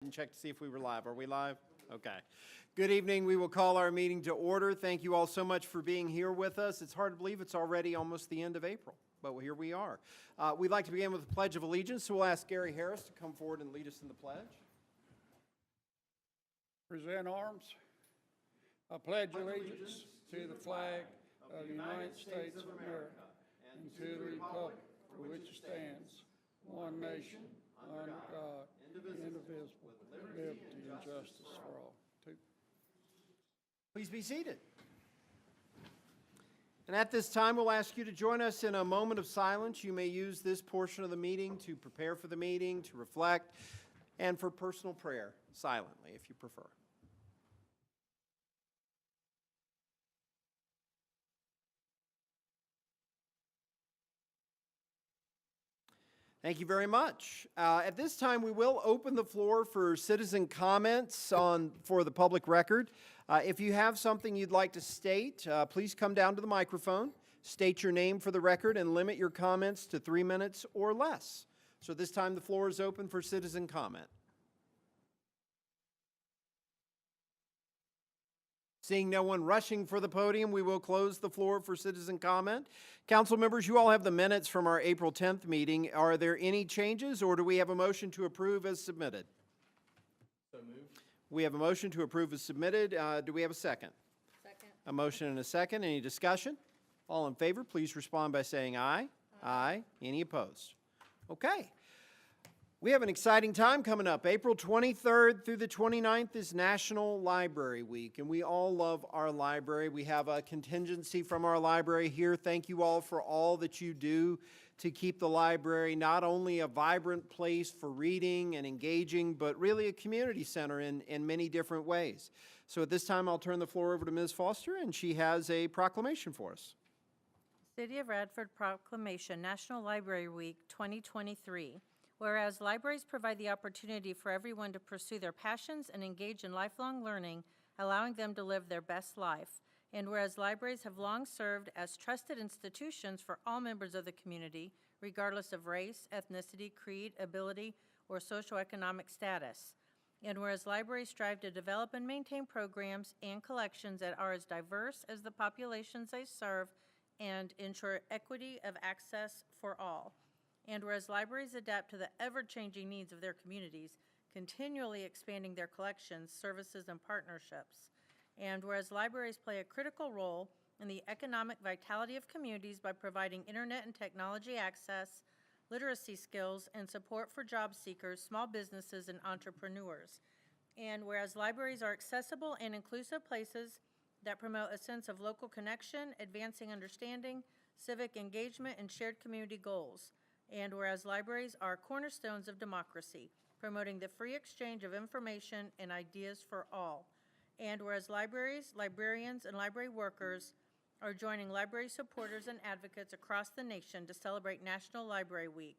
And check to see if we were live. Are we live? Okay. Good evening. We will call our meeting to order. Thank you all so much for being here with us. It's hard to believe it's already almost the end of April, but here we are. We'd like to begin with the Pledge of Allegiance, so we'll ask Gary Harris to come forward and lead us in the pledge. Present arms. I pledge allegiance to the flag of the United States of America and to the republic for which it stands, one nation, under God, indivisible, with liberty and justice for all. Please be seated. And at this time, we'll ask you to join us in a moment of silence. You may use this portion of the meeting to prepare for the meeting, to reflect, and for personal prayer, silently, if you prefer. Thank you very much. At this time, we will open the floor for citizen comments for the public record. If you have something you'd like to state, please come down to the microphone, state your name for the record, and limit your comments to 3 minutes or less. So this time, the floor is open for citizen comment. Seeing no one rushing for the podium, we will close the floor for citizen comment. Council members, you all have the minutes from our April 10th meeting. Are there any changes, or do we have a motion to approve as submitted? So moved. We have a motion to approve as submitted. Do we have a second? Second. A motion and a second. Any discussion? All in favor, please respond by saying aye. Aye. Any opposed? Okay. We have an exciting time coming up. April 23rd through the 29th is National Library Week, and we all love our library. We have a contingency from our library here. Thank you all for all that you do to keep the library not only a vibrant place for reading and engaging, but really a community center in many different ways. So at this time, I'll turn the floor over to Ms. Foster, and she has a proclamation for us. City of Radford Proclamation, National Library Week 2023. Whereas libraries provide the opportunity for everyone to pursue their passions and engage in lifelong learning, allowing them to live their best life. And whereas libraries have long served as trusted institutions for all members of the community, regardless of race, ethnicity, creed, ability, or socioeconomic status. And whereas libraries strive to develop and maintain programs and collections that are as diverse as the populations they serve and ensure equity of access for all. And whereas libraries adapt to the ever-changing needs of their communities, continually expanding their collections, services, and partnerships. And whereas libraries play a critical role in the economic vitality of communities by providing internet and technology access, literacy skills, and support for job seekers, small businesses, and entrepreneurs. And whereas libraries are accessible and inclusive places that promote a sense of local connection, advancing understanding, civic engagement, and shared community goals. And whereas libraries are cornerstones of democracy, promoting the free exchange of information and ideas for all. And whereas libraries, librarians, and library workers are joining library supporters and advocates across the nation to celebrate National Library Week.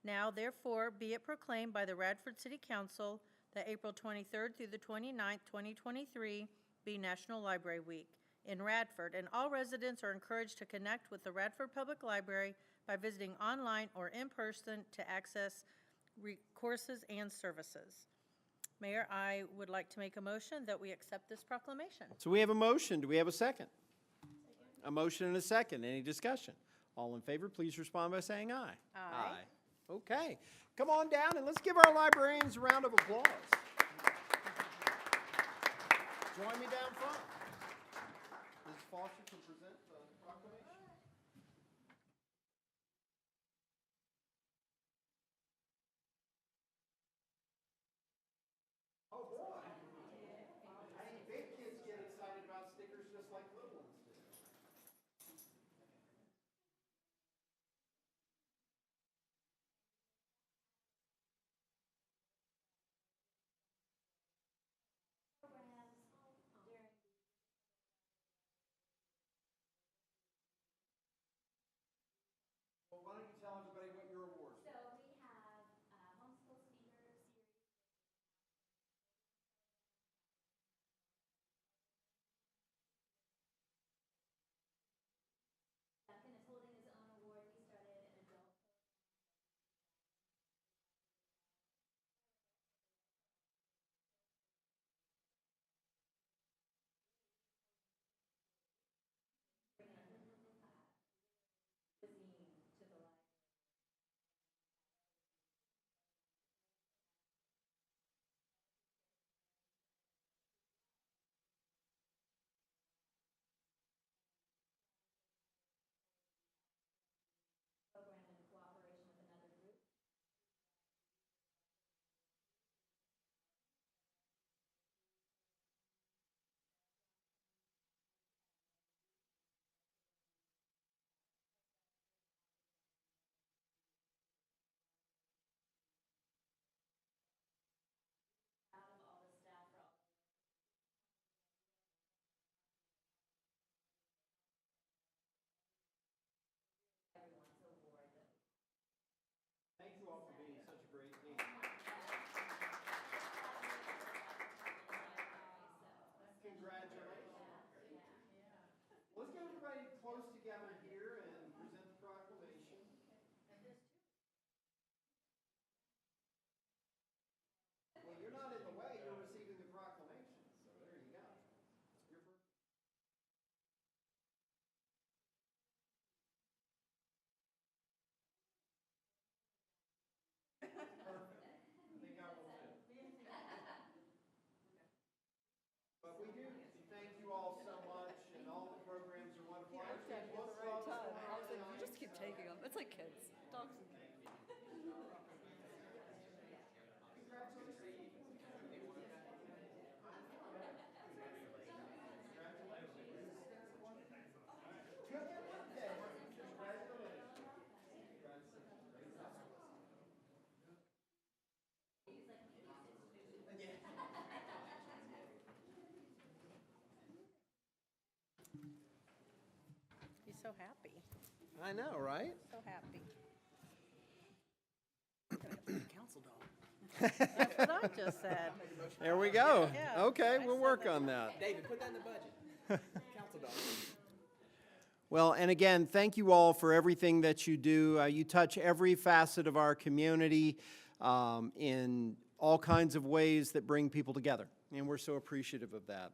Now, therefore, be it proclaimed by the Radford City Council that April 23rd through the 29th, 2023 be National Library Week in Radford, and all residents are encouraged to connect with the Radford Public Library by visiting online or in person to access courses and services. Mayor, I would like to make a motion that we accept this proclamation. So we have a motion. Do we have a second? A motion and a second. Any discussion? All in favor, please respond by saying aye. Aye. Okay. Come on down and let's give our librarians a round of applause. Join me down front. Ms. Foster can present the proclamation. Oh boy. I think big kids get excited about stickers just like little ones do. taking them. It's like kids. Dogs. He's so happy, I know, right? so happy. Council dog. That's what I just said. There we go. Yeah, Okay, I we'll said work that. on that. David, put that in the budget. Council dog. Well, and again, thank you all for everything that you do. You touch every facet of our community in all kinds of ways that bring people together, and we're so appreciative of that.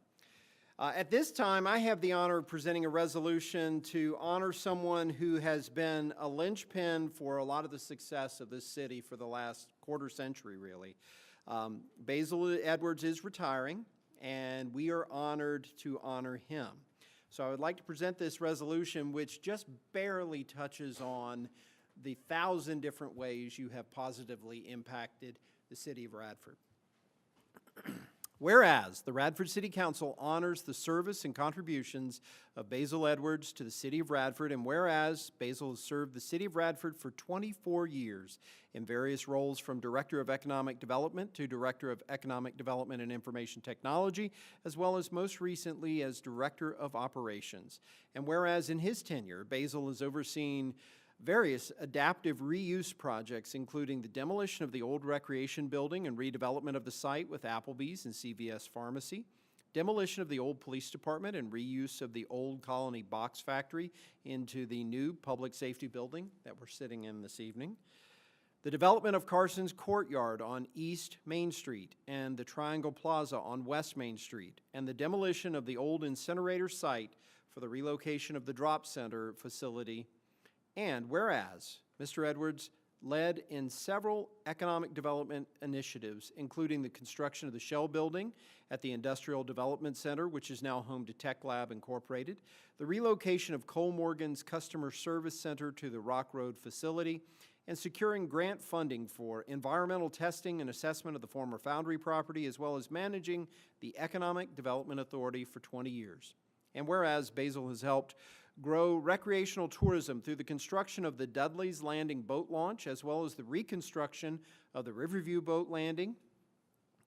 At this time, I have the honor of presenting a resolution to honor someone who has been a linchpin for a lot of the success of this city for the last quarter century, really. Basil Edwards is retiring, and we are honored to honor him. So I would like to present this resolution, which just barely touches on the 1,000 different ways you have positively impacted the city of Radford. Whereas the Radford City Council honors the service and contributions of Basil Edwards to the city of Radford, and whereas Basil has served the city of Radford for 24 years in various roles from Director of Economic Development to Director of Economic Development and Information Technology, as well as most recently as Director of Operations. And whereas in his tenure, Basil has overseen various adaptive reuse projects, including the demolition of the old recreation building and redevelopment of the site with Applebee's and CVS Pharmacy, demolition of the old police department and reuse of the old Colony Box Factory into the new public safety building that we're sitting in this evening, the development of Carson's Courtyard on East Main Street and the Triangle Plaza on West Main Street, and the demolition of the old incinerator site for the relocation of the Drop Center facility. And whereas Mr. Edwards led in several economic development initiatives, including the construction of the Shell Building at the Industrial Development Center, which is now home to Tech Lab Incorporated, the relocation of Cole Morgan's Customer Service Center to the Rock Road facility, and securing grant funding for environmental testing and assessment of the former Foundry property, as well as managing the Economic Development Authority for 20 years. And whereas Basil has helped grow recreational tourism through the construction of the Dudley's Landing boat launch, as well as the reconstruction of the Riverview boat landing,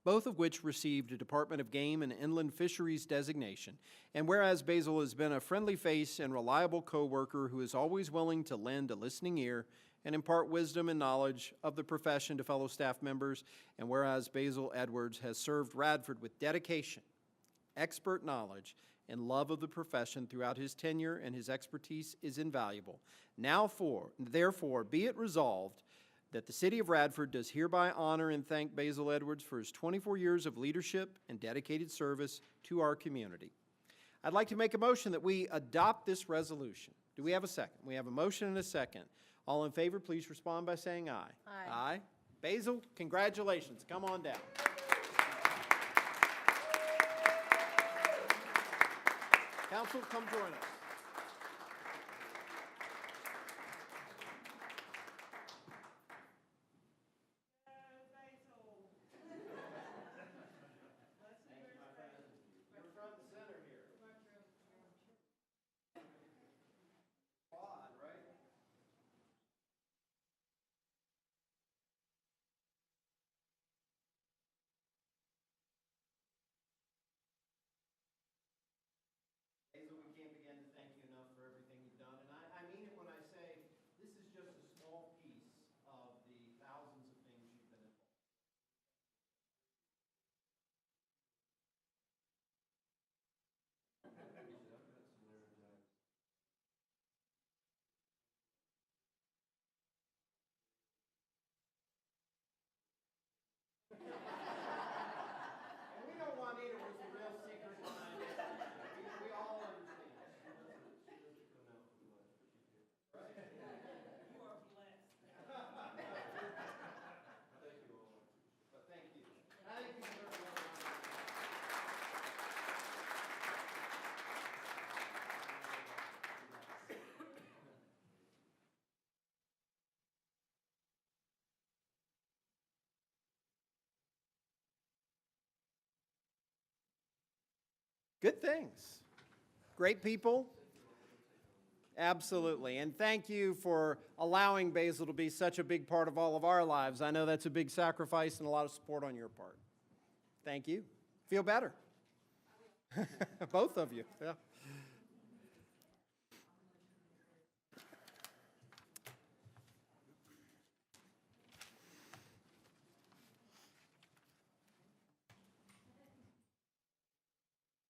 both of which received a Department of Game and Inland Fisheries designation. And whereas Basil has been a friendly face and reliable co-worker who is always willing to lend a listening ear and impart wisdom and knowledge of the profession to fellow staff members, and whereas Basil Edwards has served Radford with dedication, expert knowledge, and love of the profession throughout his tenure, and his expertise is invaluable. Therefore, be it resolved that the city of Radford does hereby honor and thank Basil Edwards for his 24 years of leadership and dedicated service to our community. I'd like to make a motion that we adopt this resolution. Do we have a second? We have a motion and a second. All in favor, please respond by saying aye. Aye. Aye. Basil, congratulations. Come on down. Council, come join us. Basil, we can't begin to Good things. Great people. Absolutely. And thank you for allowing Basil to be such a big part of all of our lives. I know that's a big sacrifice and a lot of support on your part. Thank you. Feel better. Both of you. Yeah.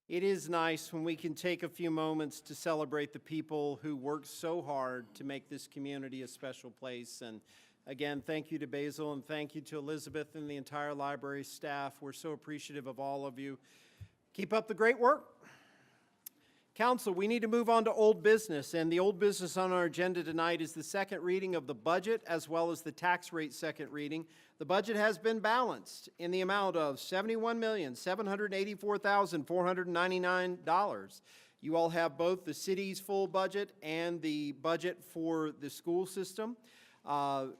It is nice when we can take a few moments to celebrate the people who work so hard to make this community a special place. And again, thank you to Basil and thank you to Elizabeth and the entire library staff. We're so appreciative of all of you. Keep up the great work. Council, we need to move on to old business, and the old business on our agenda tonight is the second reading of the budget as well as the tax rate second reading. The budget has been balanced in the amount of $71,784,499. You all have both the city's full budget and the budget for the school system.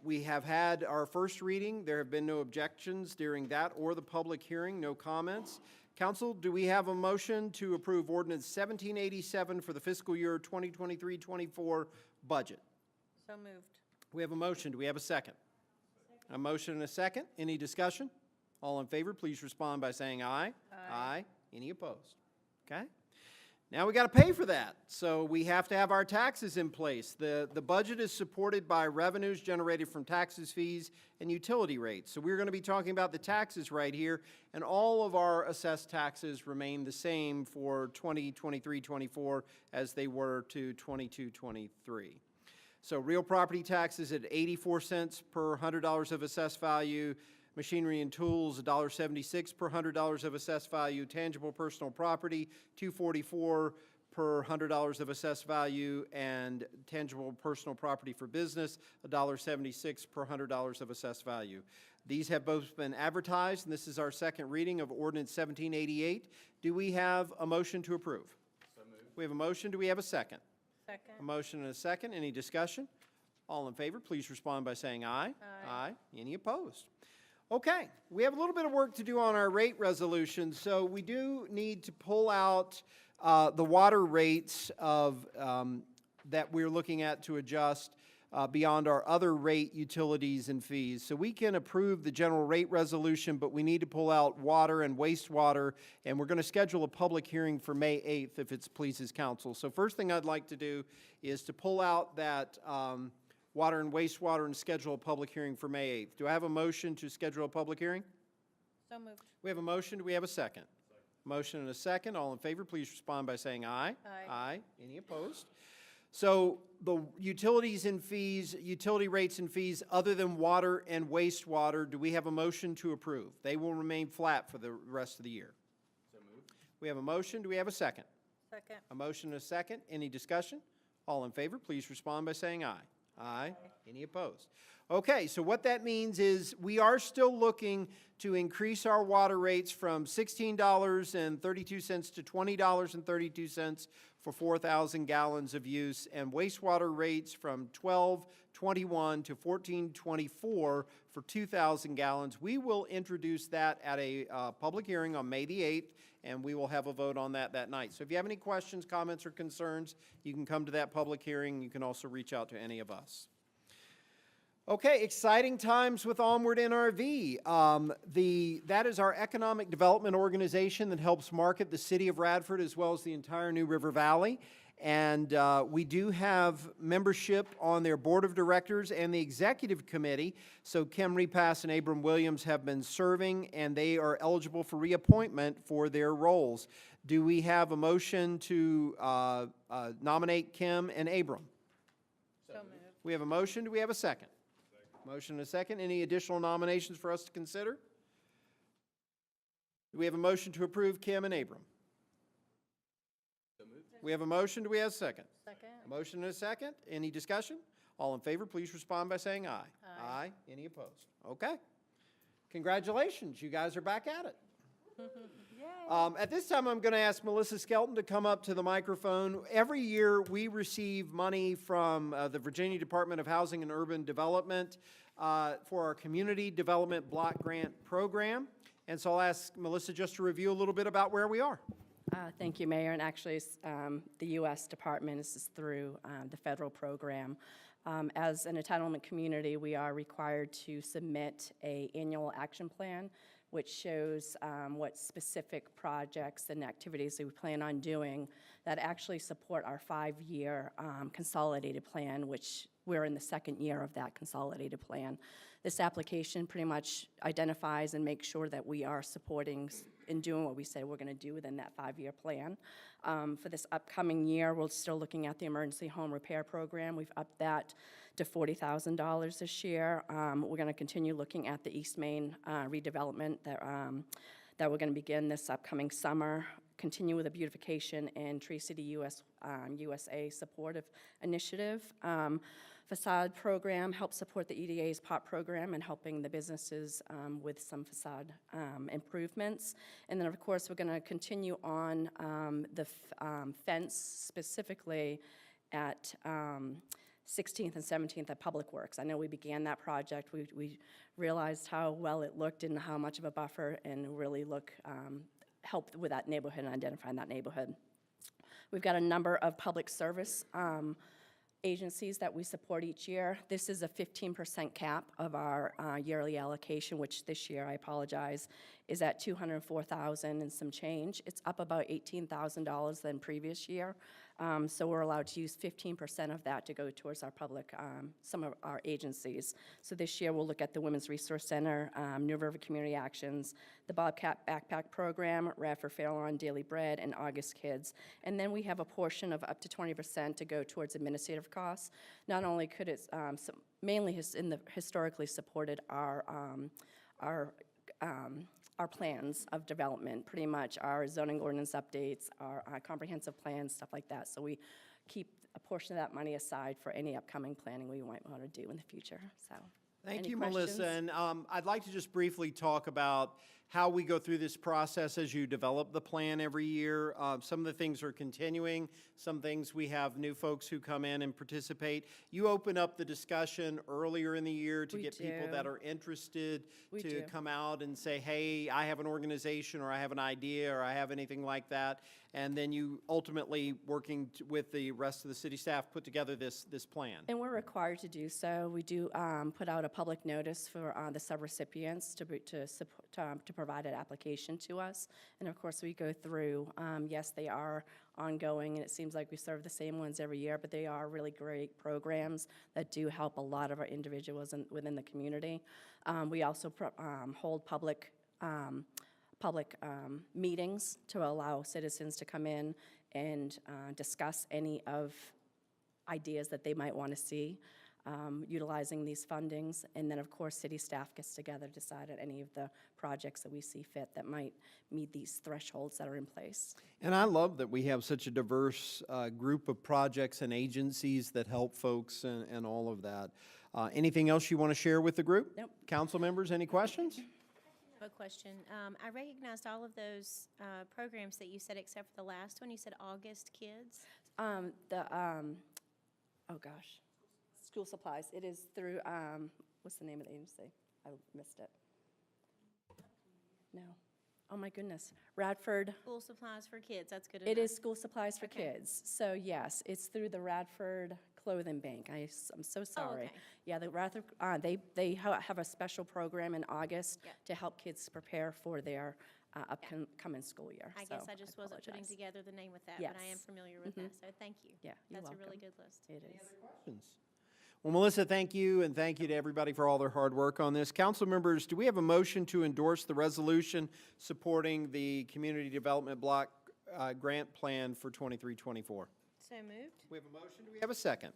We have had our first reading. There have been no objections during that or the public hearing, no comments. Council, do we have a motion to approve Ordinance 1787 for the fiscal year 2023-24 budget? So moved. We have a motion. Do we have a second? A motion and a second. Any discussion? All in favor, please respond by saying aye. Aye. Any opposed? Okay. Now we got to pay for that, so we have to have our taxes in place. The budget is supported by revenues generated from taxes, fees, and utility rates. So we're going to be talking about the taxes right here, and all of our assessed taxes remain the same for 2023-24 as they were to 22-23. So real property taxes at 84 cents per $100 of assessed value. Machinery and tools, $1.76 per $100 of assessed value. Tangible personal property, $2.44 per $100 of assessed value. And tangible personal property for business, $1.76 per $100 of assessed value. These have both been advertised, and this is our second reading of Ordinance 1788. Do we have a motion to approve? So moved. We have a motion. Do we have a second? Second. A motion and a second. Any discussion? All in favor, please respond by saying aye. Aye. Any opposed? Okay, we have a little bit of work to do on our rate resolution, so we do need to pull out the water rates of, that we're looking at to adjust beyond our other rate utilities and fees. So we can approve the general rate resolution, but we need to pull out water and wastewater, and we're going to schedule a public hearing for May 8th if it pleases council. So first thing I'd like to do is to pull out that water and wastewater and schedule a public hearing for May 8th. Do I have a motion to schedule a public hearing? So moved. We have a motion. Do we have a second? Motion and a second. All in favor, please respond by saying aye. Aye. Any opposed? So the utilities and fees, utility rates and fees other than water and wastewater, do we have a motion to approve? They will remain flat for the rest of the year. So moved. We have a motion. Do we have a second? Second. A motion and a second. Any discussion? All in favor, please respond by saying aye. Aye. Any opposed? Okay, so what that means is we are still looking to increase our water rates from $16.32 to $20.32 for 4,000 gallons of use, and wastewater rates from $12.21 to $14.24 for 2,000 gallons. We will introduce that at a public hearing on May the 8th, and we will have a vote on that night. So if you have any questions, comments, or concerns, you can come to that public hearing. You can also reach out to any of us. Okay, exciting times with Onward NRV. That is our economic development organization that helps market the city of Radford as well as the entire New River Valley. And we do have membership on their board of directors and the executive committee. So Kim Repass and Abram Williams have been serving, and they are eligible for reappointment for their roles. Do we have a motion to nominate Kim and Abram? So moved. We have a motion. Do we have a second? Motion and a second. Any additional nominations for us to consider? Do we have a motion to approve Kim and Abram? We have a motion. Do we have a second? Second. A motion and a second. Any discussion? All in favor, please respond by saying aye. Aye. Any opposed? Okay. Congratulations. You guys are back at it. Yay. At this time, I'm going to ask Melissa Skelton to come up to the microphone. Every year, we receive money from the Virginia Department of Housing and Urban Development for our Community Development Block Grant Program. And so I'll ask Melissa just to review a little bit about where we are. Thank you, Mayor. And actually, the U.S. Department is through the federal program. As an entitlement community, we are required to submit an annual action plan, which shows what specific projects and activities that we plan on doing that actually support our 5-year consolidated plan, which we're in the second year of that consolidated plan. This application pretty much identifies and makes sure that we are supporting and doing what we say we're going to do within that 5-year plan. For this upcoming year, we're still looking at the emergency home repair program. We've upped that to $40,000 this year. We're going to continue looking at the East Main redevelopment that we're going to begin this upcoming summer. Continue with the beautification and Tree City USA supportive initiative. Facade program helps support the EDA's POP program and helping the businesses with some facade improvements. And then, of course, we're going to continue on the fence specifically at 16th and 17th at Public Works. I know we began that project. We realized how well it looked and how much of a buffer and really helped with that neighborhood and identifying that neighborhood. We've got a number of public service agencies that we support each year. This is a 15% cap of our yearly allocation, which this year, I apologize, is at $204,000 and some change. It's up about $18,000 than previous year. So we're allowed to use 15% of that to go towards our public, some of our agencies. So this year we'll look at the Women's Resource Center, New River Community Actions, the Bobcat Backpack Program, Radford Fairlawn Daily Bread, and August Kids. And then we have a portion of up to 20% to go towards administrative costs. Not only could it, mainly historically supported our plans of development, pretty much our zoning ordinance updates, our comprehensive plans, stuff like that. So we keep a portion of that money aside for any upcoming planning we might want to do in the future. So, Thank any you, questions? Melissa. And I'd like to just briefly talk about how we go through this process as you develop the plan every year. Some of the things are continuing. Some things we have new folks who come in and participate. You open up the discussion earlier in the year to We get people do. that are interested We to do. come out and say, hey, I have an organization, or I have an idea, or I have anything like that. And then you ultimately, working with the rest of the city staff, put together this plan. And we're required to do so. We do put out a public notice for the subrecipients to provide an application to us. And of course, we go through, yes, they are ongoing, and it seems like we serve the same ones every year, but they are really great programs that do help a lot of our individuals within the community. We also hold public meetings to allow citizens to come in and discuss any of ideas that they might want to see utilizing these fundings. And then, of course, city staff gets together to decide on any of the projects that we see fit that might meet these thresholds that are in place. And I love that we have such a diverse group of projects and agencies that help folks and all of that. Anything else you want to share with the group? Nope. Council members, any questions? A question. I recognized all of those programs that you said, except for the last one. You said August Kids. Oh gosh, school supplies. It is through, what's the name of the agency? I missed it. No. Oh my goodness. Radford. School supplies for kids. That's good enough. It is school supplies for Okay. kids. So yes, it's through the Radford Clothing Bank. I'm so sorry. okay. Yeah, the Radford, they have a special program in August Yeah. to help kids prepare for their upcoming school year. I So guess I just wasn't putting apologize. together the name with that, but I am Yes. familiar with that. So thank you. Yeah, you're That's a really welcome. good list. It is. Questions? Well, Melissa, thank you, and thank you to everybody for all their hard work on this. Council members, do we have a motion to endorse the resolution supporting the Community Development Block Grant Plan for 23-24? So moved. We have a motion. Do we have a second?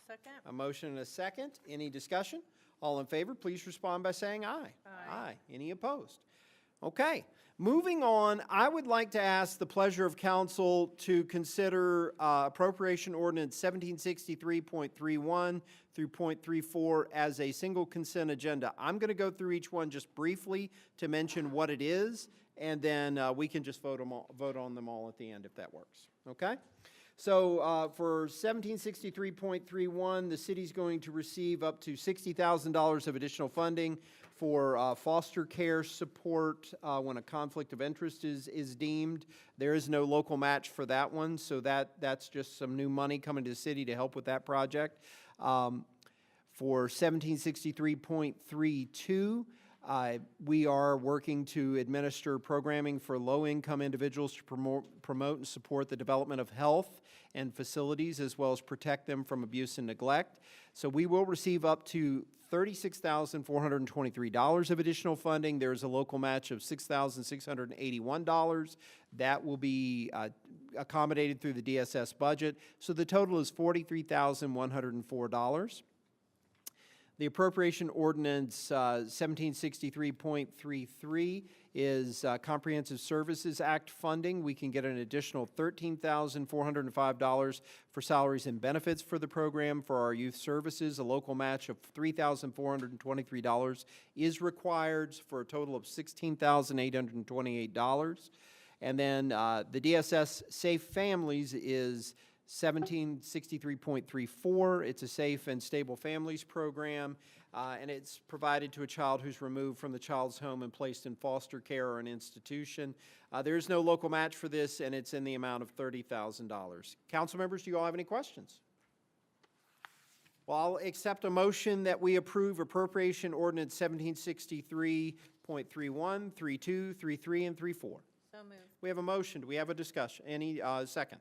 Second. A motion and a second. Any discussion? All in favor, please respond by saying aye. Aye. Any opposed? Okay. Moving on, I would like to ask the pleasure of council to consider appropriation ordinance 1763.31 through .34 as a single consent agenda. I'm going to go through each one just briefly to mention what it is, and then we can just vote on them all at the end if that works. Okay? So for 1763.31, the city's going to receive up to $60,000 of additional funding for foster care support when a conflict of interest is deemed. There is no local match for that one, so that's just some new money coming to the city to help with that project. For 1763.32, we are working to administer programming for low-income individuals to promote and support the development of health and facilities, as well as protect them from abuse and neglect. So we will receive up to $36,423 of additional funding. There's a local match of $6,681. That will be accommodated through the DSS budget. So the total is $43,104. The appropriation ordinance 1763.33 is Comprehensive Services Act funding. We can get an additional $13,405 for salaries and benefits for the program for our youth services. A local match of $3,423 is required for a total of $16,828. And then the DSS Safe Families is 1763.34. It's a safe and stable families program, and it's provided to a child who's removed from the child's home and placed in foster care or an institution. There is no local match for this, and it's in the amount of $30,000. Council members, do you all have any questions? Well, I'll accept a motion that we approve appropriation ordinance 1763.31, 32, 33, and 34. So moved. We have a motion. Do we have a discussion? Any second?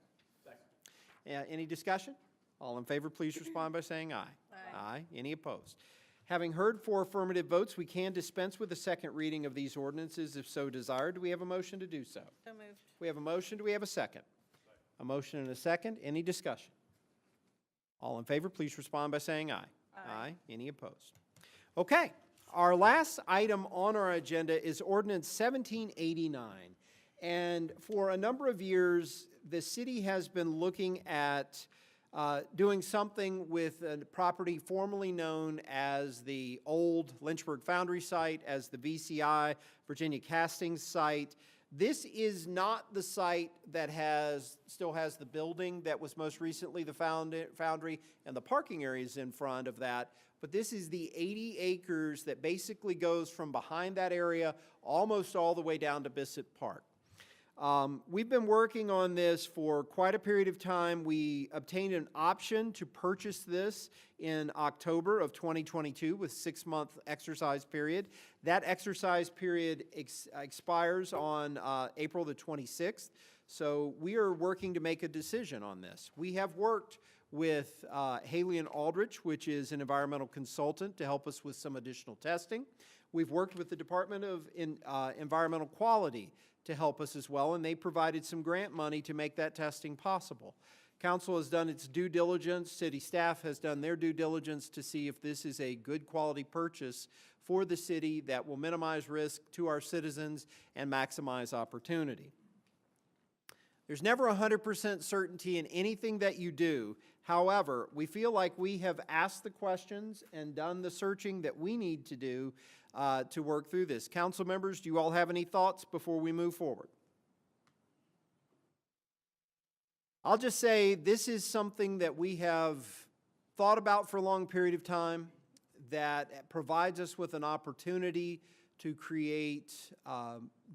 Any discussion? All in favor, please respond by saying aye. Aye. Any opposed? Having heard 4 affirmative votes, we can dispense with the second reading of these ordinances if so desired. Do we have a motion to do so? So moved. We have a motion. Do we have a second? A motion and a second. Any discussion? All in favor, please respond by saying aye. Aye. Any opposed? Okay. Our last item on our agenda is Ordinance 1789. And for a number of years, the city has been looking at doing something with a property formerly known as the old Lynchburg Foundry site, as the VCI, Virginia Casting site. This is not the site that still has the building that was most recently the foundry and the parking areas in front of that, but this is the 80 acres that basically goes from behind that area almost all the way down to Bissett Park. We've been working on this for quite a period of time. We obtained an option to purchase this in October of 2022 with 6-month exercise period. That exercise period expires on April the 26th, so we are working to make a decision on this. We have worked with Haley and Aldrich, which is an environmental consultant, to help us with some additional testing. We've worked with the Department of Environmental Quality to help us as well, and they provided some grant money to make that testing possible. Council has done its due diligence, city staff has done their due diligence to see if this is a good quality purchase for the city that will minimize risk to our citizens and maximize opportunity. There's never 100% certainty in anything that you do. However, we feel like we have asked the questions and done the searching that we need to do to work through this. Council members, do you all have any thoughts before we move forward? I'll just say this is something that we have thought about for a long period of time, that provides us with an opportunity to create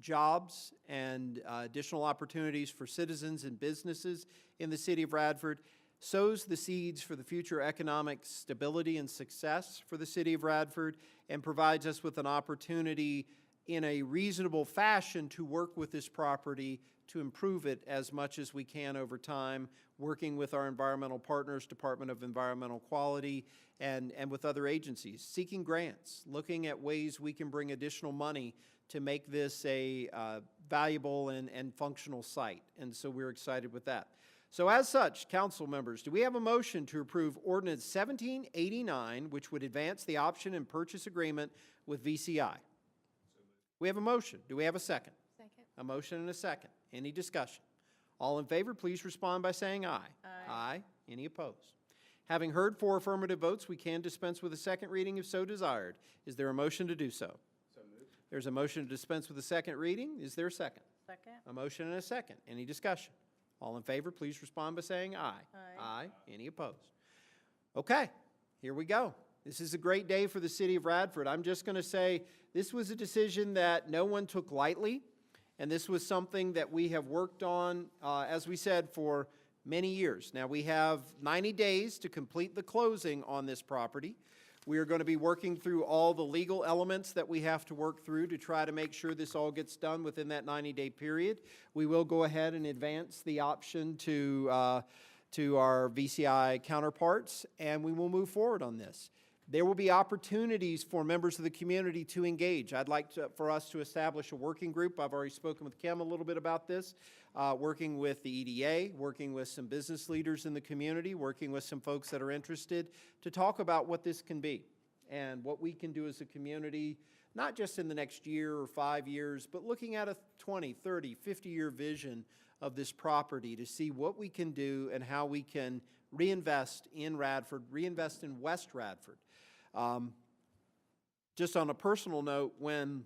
jobs and additional opportunities for citizens and businesses in the city of Radford, sows the seeds for the future economic stability and success for the city of Radford, and provides us with an opportunity in a reasonable fashion to work with this property to improve it as much as we can over time, working with our environmental partners, Department of Environmental Quality, and with other agencies, seeking grants, looking at ways we can bring additional money to make this a valuable and functional site. And so we're excited with that. So as such, council members, do we have a motion to approve Ordinance 1789, which would advance the option and purchase agreement with VCI? We have a motion. Do we have a second? Second. A motion and a second. Any discussion? All in favor, please respond by saying aye. Aye. Any opposed? Having heard 4 affirmative votes, we can dispense with a second reading if so desired. Is there a motion to do so? So moved. There's a motion to dispense with a second reading. Is there a second? Second. A motion and a second. Any discussion? All in favor, please respond by saying aye. Aye. Any opposed? Okay, here we go. This is a great day for the city of Radford. I'm just going to say this was a decision that no one took lightly, and this was something that we have worked on, as we said, for many years. Now, we have 90 days to complete the closing on this property. We are going to be working through all the legal elements that we have to work through to try to make sure this all gets done within that 90-day period. We will go ahead and advance the option to our VCI counterparts, and we will move forward on this. There will be opportunities for members of the community to engage. I'd like for us to establish a working group. I've already spoken with Kim a little bit about this, working with the EDA, working with some business leaders in the community, working with some folks that are interested to talk about what this can be and what we can do as a community, not just in the next year or 5 years, but looking at a 20, 30, 50-year vision of this property to see what we can do and how we can reinvest in Radford, reinvest in West Radford. Just on a personal note, when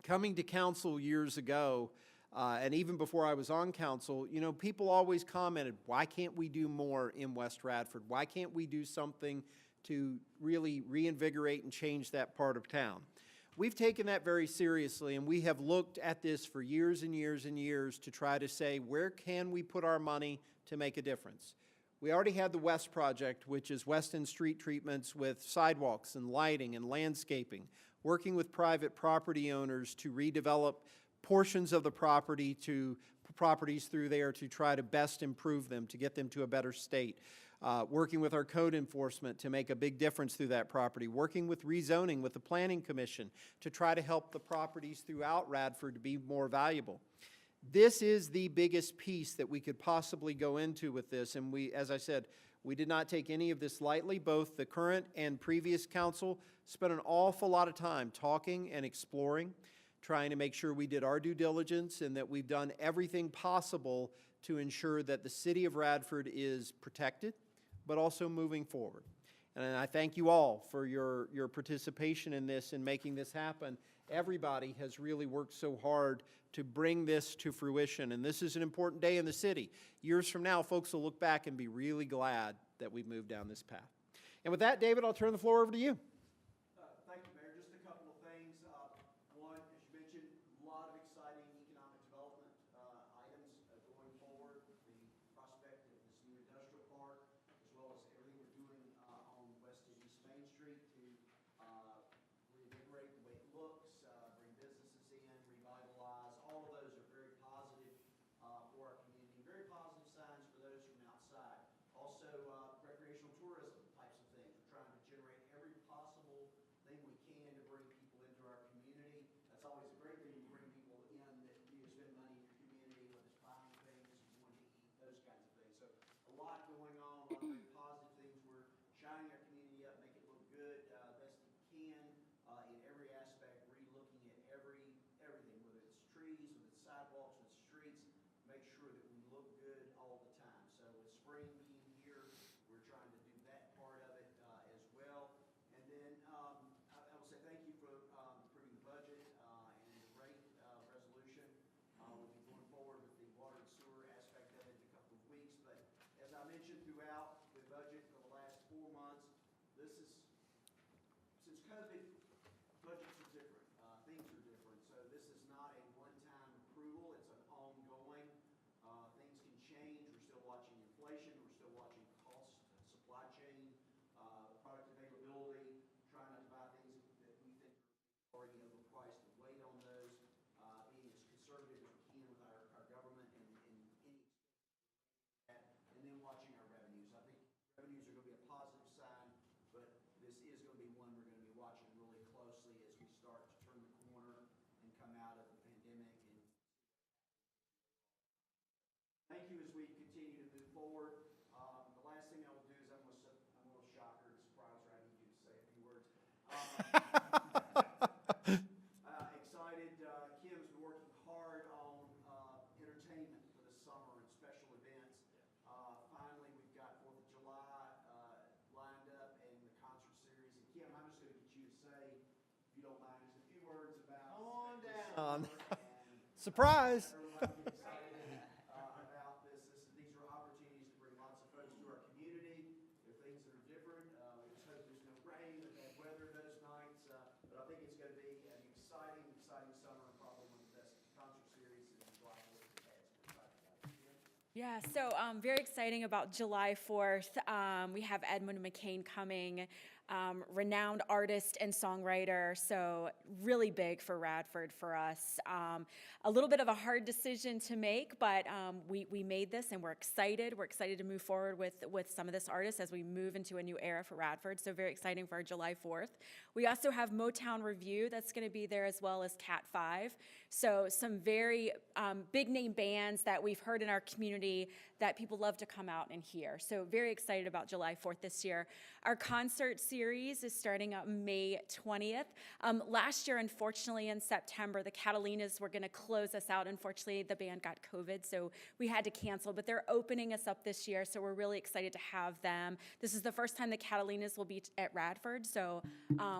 coming to council years ago, and even before I was on council, you know, people always commented, why can't we do more in West Radford? Why can't we do something to really reinvigorate and change that part of town? We've taken that very seriously, and we have looked at this for years and years and years to try to say, where can we put our money to make a difference? We already had the West Project, which is West End street treatments with sidewalks and lighting and landscaping, working with private property owners to redevelop portions of the property to properties through there to try to best improve them, to get them to a better state. Working with our code enforcement to make a big difference through that property, working with rezoning with the Planning Commission to try to help the properties throughout Radford to be more valuable. This is the biggest piece that we could possibly go into with this, and we, as I said, we did not take any of this lightly. Both the current and previous council spent an awful lot of time talking and exploring, trying to make sure we did our due diligence and that we've done everything possible to ensure that the city of Radford is protected, but also moving forward. And I thank you all for your participation in this and making this happen. Everybody has really worked so hard to bring this to fruition, and this is an important day in the city. Years from now, folks will look back and be really glad that we've moved down this path. And with that, David, I'll turn the floor over to you. Thank you, Mayor. Just a couple of things. One, as you mentioned, a lot of exciting economic development items going forward. The prospect of this new industrial park, as well as everything we're doing on West and East Main Street to reinvigorate the way it looks, bring businesses in, revitalize. All of those are very positive for our community. Very positive signs for those from outside. Also, recreational tourism types of things. We're trying to generate every possible thing we can to bring people into our community. That's always a great thing to bring people in that you spend money in your community, whether it's buying things, going to eat, those kinds of things. So a lot going on, a lot of very positive things. We're shining our community up, make it look good best it can in every aspect, re-looking at everything, whether it's trees, whether it's sidewalks, whether it's streets, make sure that we look good all the time. So with spring being here, we're trying to do that part of it as well. And then I will say thank you for approving the budget and the rate resolution. We'll be going forward with the water and sewer aspect of it in a couple of weeks. But as I mentioned throughout the budget for the last 4 months, this is, since COVID, budgets are different, things are different. So this is not a one-time approval, it's an ongoing. Things can change. We're still watching inflation, we're still watching cost, supply chain, product availability, trying not to buy things that we think are already overpriced and wait on those, being as conservative as we can with our government and any and then watching our revenues. I think revenues are going to be a positive sign, but this is going to be one we're going to be watching really closely as we start to turn the corner and come out of the pandemic. And thank you as we continue to move forward. The last thing I will do is I'm a little shocker and surprise, right? I need you to say a few words. Excited. Kim's been working hard on entertainment for the summer and special events. Finally, we've got 4th of July lined up and the concert series. And Kim, I'm just going to get you to say, if you don't mind, just a few words about. Come on this down. summer and Surprise. everybody get excited about this. This Yeah, so very exciting about July 4th. We have Edmund McCain coming, renowned artist and songwriter, so really big for Radford for us. A little bit of a hard decision to make, but we made this and we're excited. We're excited to move forward with some of this artist as we move into a new era for Radford, so very exciting for our July 4th. We also have Motown Review that's going to be there, as well as Cat 5. So some very big name bands that we've heard in our community that people love to come out and hear. So very excited about July 4th this year. Our concert series is starting up May 20th. Last year, unfortunately, in September, the Catalinas were going to close us out. Unfortunately, the band got COVID, so we had to cancel, but they're opening us up this year, so we're really excited to have them. This is the first time the Catalinas will be at Radford, so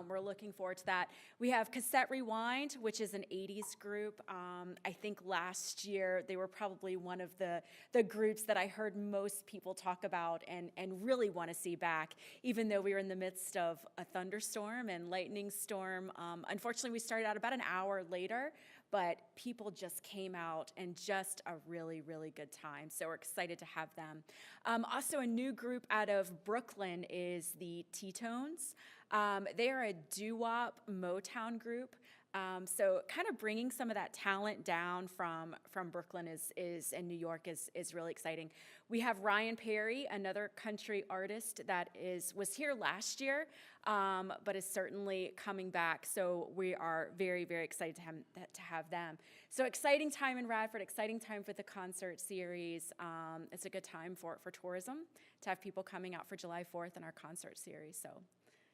we're looking forward to that. We have Cassette Rewind, which is an 80s group. I think last year they were probably one of the groups that I heard most people talk about and really want to see back, even though we were in the midst of a thunderstorm and lightning storm. Unfortunately, we started out about an hour later, but people just came out and just a really, really good time. So we're excited to have them. Also, a new group out of Brooklyn is the T-Tones. They are a doo-wop Motown group. So kind of bringing some of that talent down from Brooklyn is and New York is really exciting. We have Ryan Perry, another country artist that was here last year, but is certainly coming back. So we are very, very excited to have them. So exciting time in Radford, exciting time for the concert series. It's a good time for tourism to have people coming out for July 4th in our concert series. So.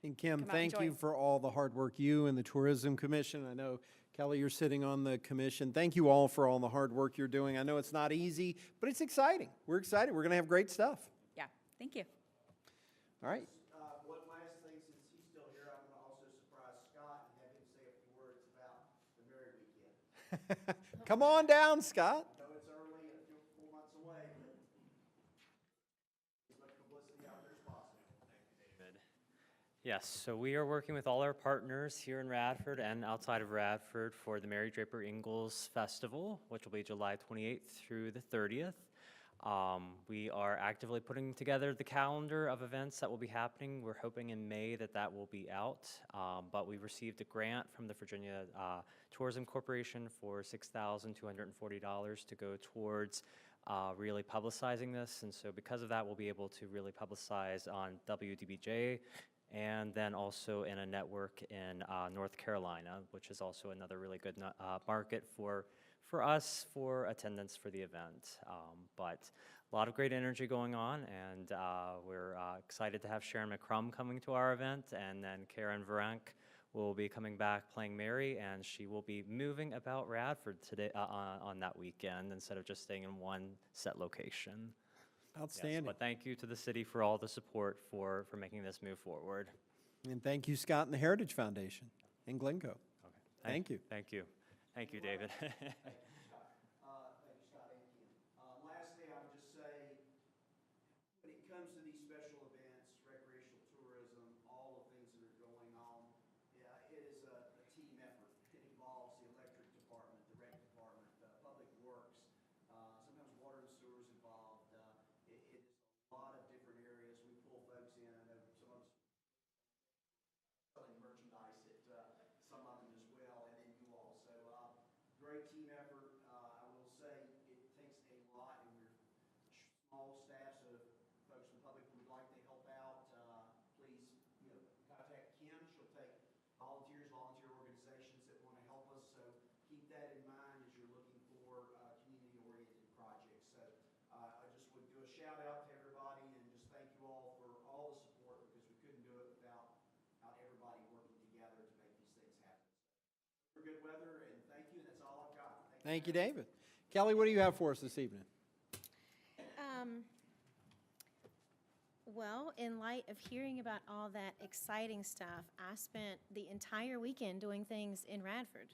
And Kim, Come out and thank you join. for all the hard work you and the Tourism Commission. I know, Kelly, you're sitting on the commission. Thank you all for all the hard work you're doing. I know it's not easy, but it's exciting. We're excited. We're going to have great stuff. Yeah, thank you. All right. One last thing, since he's still here, I'm going to also surprise Scott and have him say a few words about the Merry Weekend. Come on down, Scott. I know it's early, a few full months away, but as much publicity out there as possible. David. Yes, so we are working with all our partners here in Radford and outside of Radford for the Mary Draper Ingalls Festival, which will be July 28th through the 30th. We are actively putting together the calendar of events that will be happening. We're hoping in May that will be out, but we received a grant from the Virginia Tourism Corporation for $6,240 to go towards really publicizing this, and so because of that, we'll be able to really publicize on WDBJ, and then also in a network in North Carolina, which is also another really good market for us for attendance for the event. But a lot of great energy going on, and we're excited to have Sharon McCrum coming to our event, and then Karen Varank will be coming back playing Mary, and she will be moving about Radford today on that weekend instead of just staying in one set location. Outstanding. Yes, but thank you to the city for all the support for making this move forward. And thank you, Scott, and the Heritage Foundation in Glencoe. Okay. Thank you. Thank you. Thank you, David. Thank you, Scott and Kim. Lastly, I would just say, when it comes to these special events, recreational tourism, all the things that are going on, it is a team effort. It involves the electric department, the rec department, public works, sometimes water and sewer is involved. It is a lot of different areas. We pull folks in. I know some of us selling merchandise at some of them as well, and then you all. So great team effort. I will say it takes a lot, and we're small staff, so if folks from the public would like to help out, please contact Kim. She'll take volunteer organizations that want to help us. So keep that in mind as you're looking for community-oriented projects. So I just would do a shout out to everybody and just thank you all for all the support, because we couldn't do it without everybody working together to make these things happen. For good weather, and thank you, and that's all I've got. Thank you, David. Kelly, what do you have for us this evening? Well, in light of hearing about all that exciting stuff, I spent the entire weekend doing things in Radford.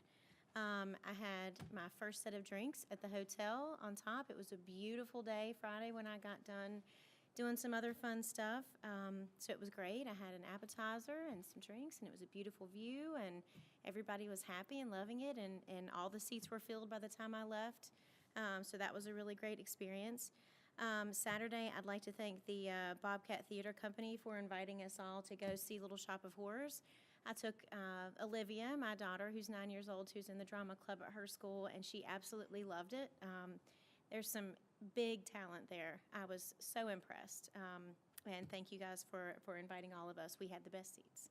I had my first set of drinks at the hotel on top. It was a beautiful day Friday when I got done doing some other fun stuff. So it was great. I had an appetizer and some drinks, and it was a beautiful view, and everybody was happy and loving it, and all the seats were filled by the time I left. So that was a really great experience. Saturday, I'd like to thank the Bobcat Theater Company for inviting us all to go see Little Shop of Horrors. I took Olivia, my daughter, who's 9 years old, who's in the drama club at her school, and she absolutely loved it. There's some big talent there. I was so impressed. And thank you guys for inviting all of us. We had the best seats.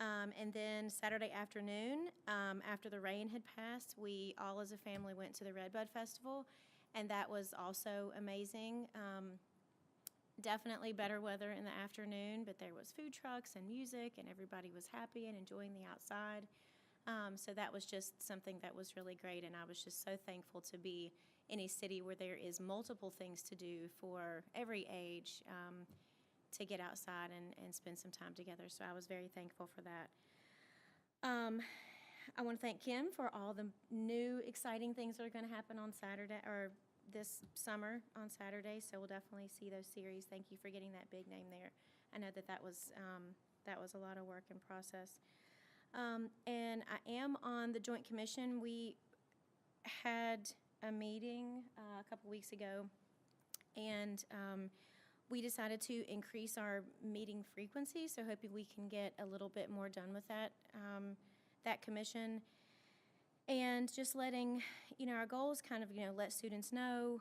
And then Saturday afternoon, after the rain had passed, we all as a family went to the Redbud Festival, and that was also amazing. Definitely better weather in the afternoon, but there was food trucks and music, and everybody was happy and enjoying the outside. So that was just something that was really great, and I was just so thankful to be in a city where there is multiple things to do for every age, to get outside and spend some time together. So I was very thankful for that. I want to thank Kim for all the new exciting things that are going to happen on Saturday, or this summer on Saturday. So we'll definitely see those series. Thank you for getting that big name there. I know that was a lot of work and process. And I am on the Joint Commission. We had a meeting a couple weeks ago, and we decided to increase our meeting frequency, so hoping we can get a little bit more done with that commission. And just letting, our goal is kind of, let students know,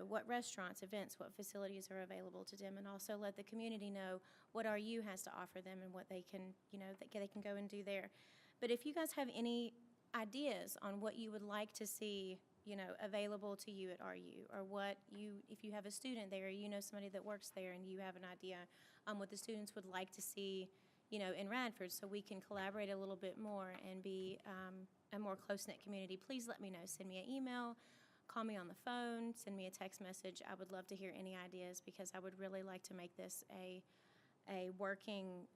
what restaurants, events, what facilities are available to them, and also let the community know what RU has to offer them and what they can, that they can go and do there. But if you guys have any ideas on what you would like to see, available to you at RU, or if you have a student there, somebody that works there, and you have an idea on what the students would like to see, in Radford, so we can collaborate a little bit more and be a more close-knit community, please let me know. Send me an email, call me on the phone, send me a text message. I would love to hear any ideas, because I would really like to make this a working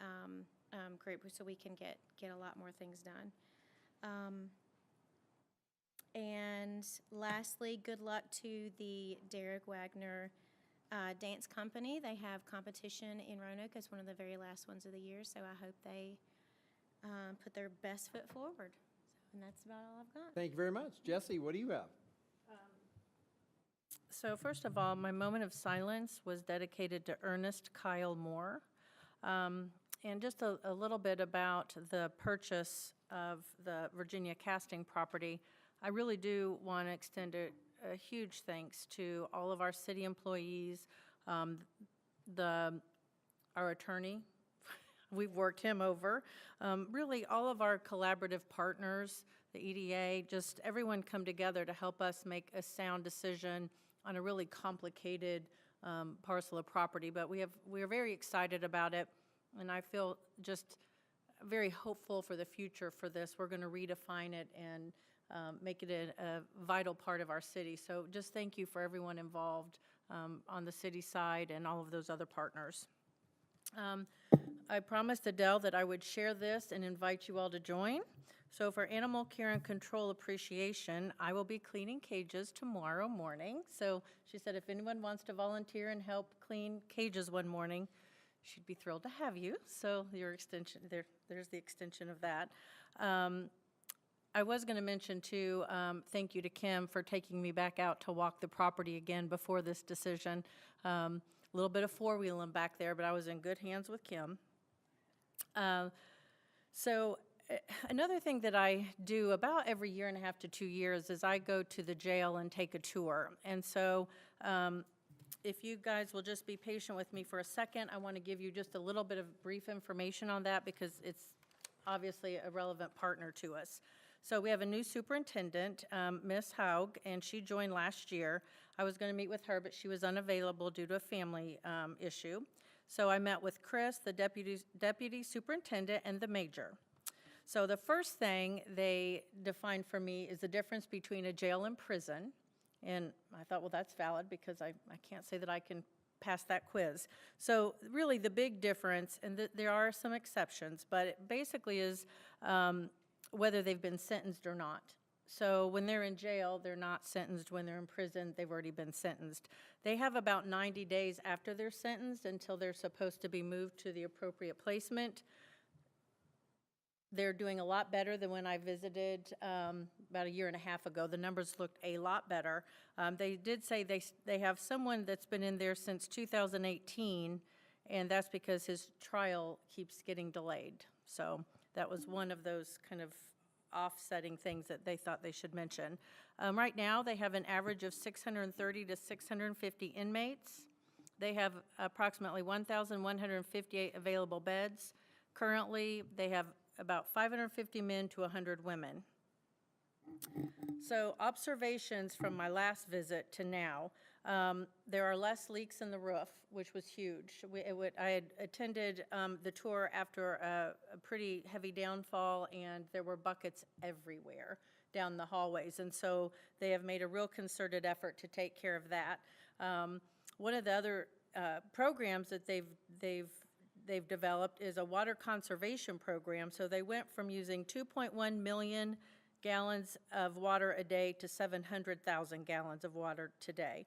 group, so we can get a lot more things done. And lastly, good luck to the Derek Wagner Dance Company. They have competition in Roanoke as one of the very last ones of the year, so I hope they put their best foot forward. And that's about all I've got. Thank you very much. Jesse, what do you have? So first of all, my moment of silence was dedicated to Ernest Kyle Moore. And just a little bit about the purchase of the Virginia casting property. I really do want to extend a huge thanks to all of our city employees, our attorney, we've worked him over, really all of our collaborative partners, the EDA, just everyone come together to help us make a sound decision on a really complicated parcel of property. But we are very excited about it, and I feel just very hopeful for the future for this. We're going to redefine it and make it a vital part of our city. So just thank you for everyone involved on the city side and all of those other partners. I promised Adele that I would share this and invite you all to join. So for Animal Care and Control Appreciation, I will be cleaning cages tomorrow morning. So she said if anyone wants to volunteer and help clean cages one morning, she'd be thrilled to have you. So your extension, there's the extension of that. I was going to mention, too, thank you to Kim for taking me back out to walk the property again before this decision. A little bit of four-wheeling back there, but I was in good hands with Kim. Another thing that I do about every 1.5 to 2 years is I go to the jail and take a tour. And so if you guys will just be patient with me for a second, I want to give you just a little bit of brief information on that, because it's obviously a relevant partner to us. So we have a new superintendent, Ms. Haug, and she joined last year. I was going to meet with her, but she was unavailable due to a family issue. So I met with Chris, the deputy superintendent, and the major. So the first thing they defined for me is the difference between a jail and prison. And I thought, well, that's valid, because I can't say that I can pass that quiz. So really the big difference, and there are some exceptions, but it basically is whether they've been sentenced or not. So when they're in jail, they're not sentenced. When they're in prison, they've already been sentenced. They have about 90 days after they're sentenced until they're supposed to be moved to the appropriate placement. They're doing a lot better than when I visited about a year and a half ago. The numbers looked a lot better. They did say they have someone that's been in there since 2018, and that's because his trial keeps getting delayed. So that was one of those kind of offsetting things that they thought they should mention. Right now, they have an average of 630 to 650 inmates. They have approximately 1,158 available beds. Currently, they have about 550 men to 100 women. So observations from my last visit to now, there are less leaks in the roof, which was huge. I had attended the tour after a pretty heavy downfall, and there were buckets everywhere down the hallways. And so they have made a real concerted effort to take care of that. One of the other programs that they've developed is a water conservation program. So they went from using 2.1 million gallons of water a day to 700,000 gallons of water today.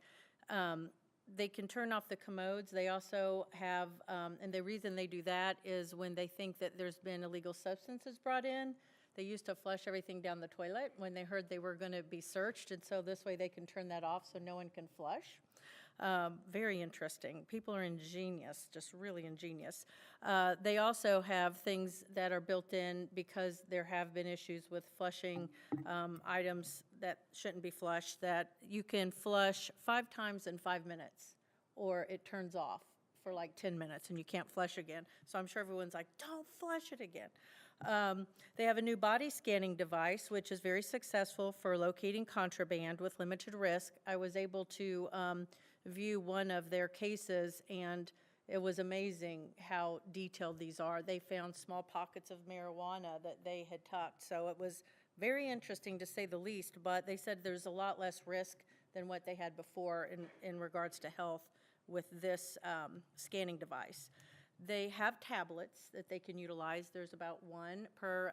They can turn off the commodes. They also have, and the reason they do that is when they think that there's been illegal substances brought in. They used to flush everything down the toilet when they heard they were going to be searched, and so this way they can turn that off so no one can flush. Very interesting. People are ingenious, just really ingenious. They also have things that are built in because there have been issues with flushing items that shouldn't be flushed, that you can flush 5 times in 5 minutes, or it turns off for like 10 minutes and you can't flush again. So I'm sure everyone's like, don't flush it again. They have a new body scanning device, which is very successful for locating contraband with limited risk. I was able to view one of their cases, and it was amazing how detailed these are. They found small pockets of marijuana that they had tucked, so it was very interesting to say the least, but they said there's a lot less risk than what they had before in regards to health with this scanning device. They have tablets that they can utilize. There's about 1 per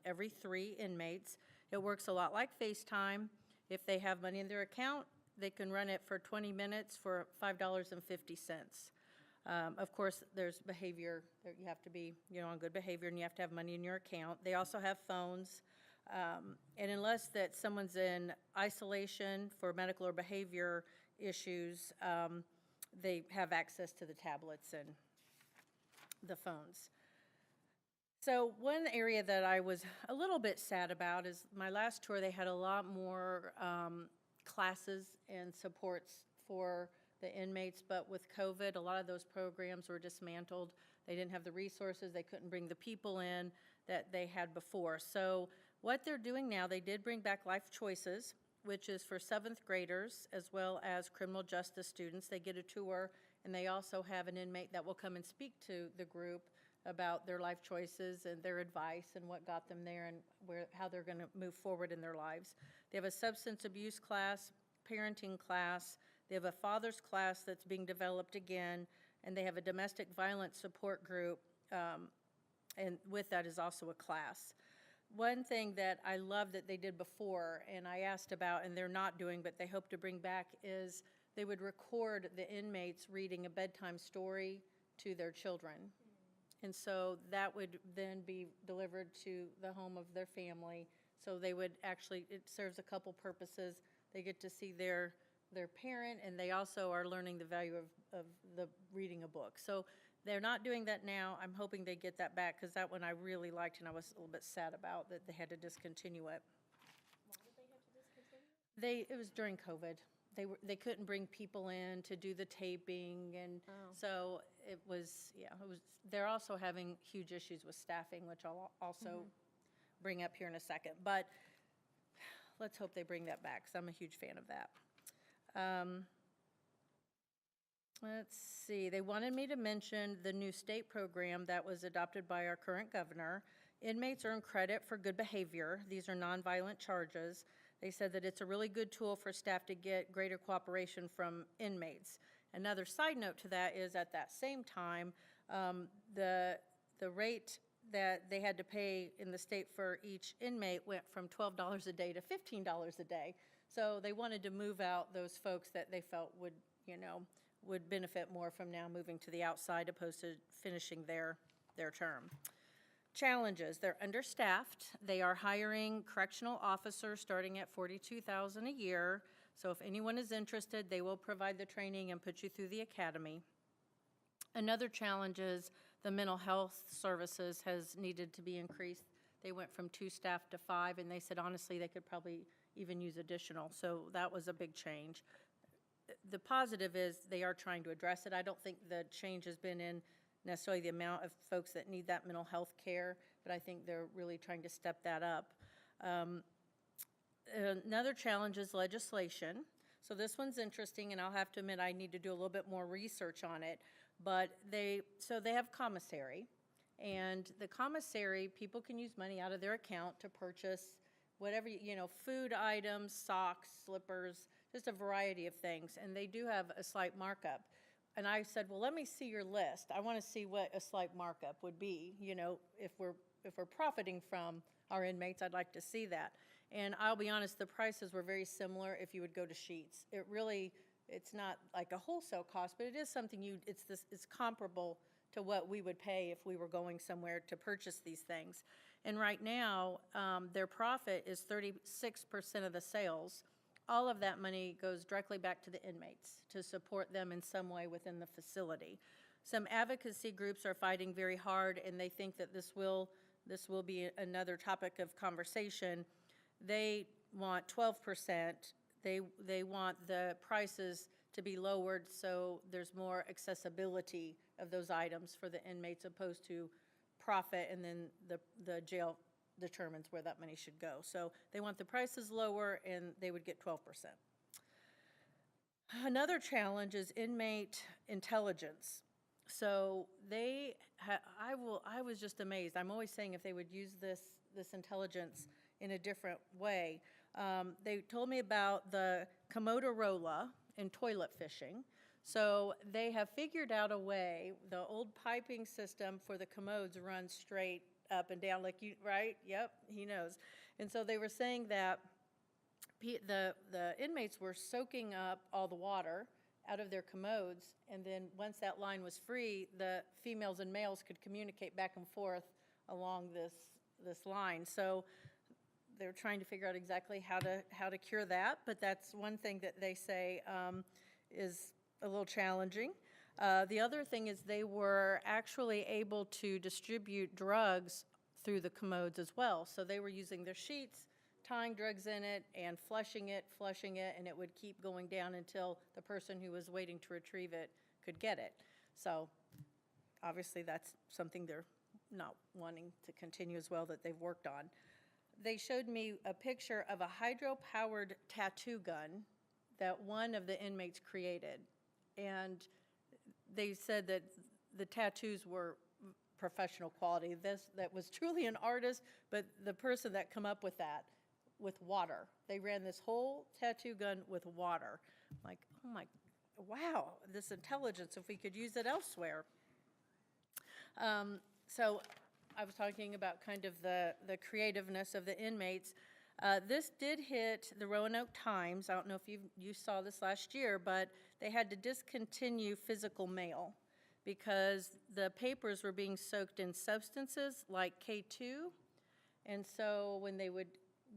every 3 inmates. It works a lot like FaceTime. If they have money in their account, they can run it for 20 minutes for $5.50. Of course, there's behavior. You have to be, on good behavior, and you have to have money in your account. They also have phones. And unless that someone's in isolation for medical or behavior issues, they have access to the tablets and the phones. So one area that I was a little bit sad about is my last tour, they had a lot more classes and supports for the inmates, but with COVID, a lot of those programs were dismantled. They didn't have the resources, they couldn't bring the people in that they had before. So what they're doing now, they did bring back Life Choices, which is for 7th graders as well as criminal justice students. They get a tour, and they also have an inmate that will come and speak to the group about their life choices and their advice and what got them there and how they're going to move forward in their lives. They have a substance abuse class, parenting class. They have a father's class that's being developed again, and they have a domestic violence support group, and with that is also a class. One thing that I love that they did before, and I asked about, and they're not doing, but they hope to bring back, is they would record the inmates reading a bedtime story to their children. And so that would then be delivered to the home of their family. So they would actually, it serves a couple purposes. They get to see their parent, and they also are learning the value of the reading a book. So they're not doing that now. I'm hoping they get that back, because that one I really liked, and I was a little bit sad about that they had to discontinue it. Why did they have to discontinue? It was during COVID. They couldn't bring people in to do the taping, and so it was, they're also having huge issues with staffing, which I'll also bring up here in a second. But let's hope they bring that back, because I'm a huge fan of that. Let's see, they wanted me to mention the new state program that was adopted by our current governor. Inmates earn credit for good behavior. These are nonviolent charges. They said that it's a really good tool for staff to get greater cooperation from inmates. Another side note to that is at that same time, the rate that they had to pay in the state for each inmate went from $12 a day to $15 a day. So they wanted to move out those folks that they felt would benefit more from now moving to the outside opposed to finishing their term. Challenges, they're understaffed. They are hiring correctional officers starting at $42,000 a year. So if anyone is interested, they will provide the training and put you through the academy. Another challenge is the mental health services has needed to be increased. They went from 2 staff to 5, and they said honestly they could probably even use additional. So that was a big change. The positive is they are trying to address it. I don't think the change has been in necessarily the amount of folks that need that mental health care, but I think they're really trying to step that up. Another challenge is legislation. So this one's interesting, and I'll have to admit I need to do a little bit more research on it. But they have commissary, and the commissary, people can use money out of their account to purchase whatever, food items, socks, slippers, just a variety of things, and they do have a slight markup. And I said, well, let me see your list. I want to see what a slight markup would be, if we're profiting from our inmates, I'd like to see that. And I'll be honest, the prices were very similar if you would go to Sheetz. It's not like a wholesale cost, but it is something it's comparable to what we would pay if we were going somewhere to purchase these things. And right now, their profit is 36% of the sales. All of that money goes directly back to the inmates to support them in some way within the facility. Some advocacy groups are fighting very hard, and they think that this will be another topic of conversation. They want 12%. They want the prices to be lowered so there's more accessibility of those items for the inmates opposed to profit, and then the jail determines where that money should go. So they want the prices lower, and they would get 12%. Another challenge is inmate intelligence. So I was just amazed. I'm always saying if they would use this intelligence in a different way. They told me about the Komodo rolla in toilet fishing. So they have figured out a way, the old piping system for the commodes runs straight up and down like right? Yep, he knows. And so they were saying that the inmates were soaking up all the water out of their commodes, and then once that line was free, the females and males could communicate back and forth along this line. So they're trying to figure out exactly how to cure that, but that's one thing that they say is a little challenging. The other thing is they were actually able to distribute drugs through the commodes as well. So they were using their sheets, tying drugs in it, and flushing it, and it would keep going down until the person who was waiting to retrieve it could get it. So obviously that's something they're not wanting to continue as well that they've worked on. They showed me a picture of a hydro-powered tattoo gun that one of the inmates created. And they said that the tattoos were professional quality. That was truly an artist, but the person that come up with that, with water. They ran this whole tattoo gun with water. Like, oh my, wow, this intelligence, if we could use it elsewhere. So I was talking about kind of the creativeness of the inmates. This did hit the Roanoke Times. I don't know if you saw this last year, but they had to discontinue physical mail because the papers were being soaked in substances like K2. And so when they would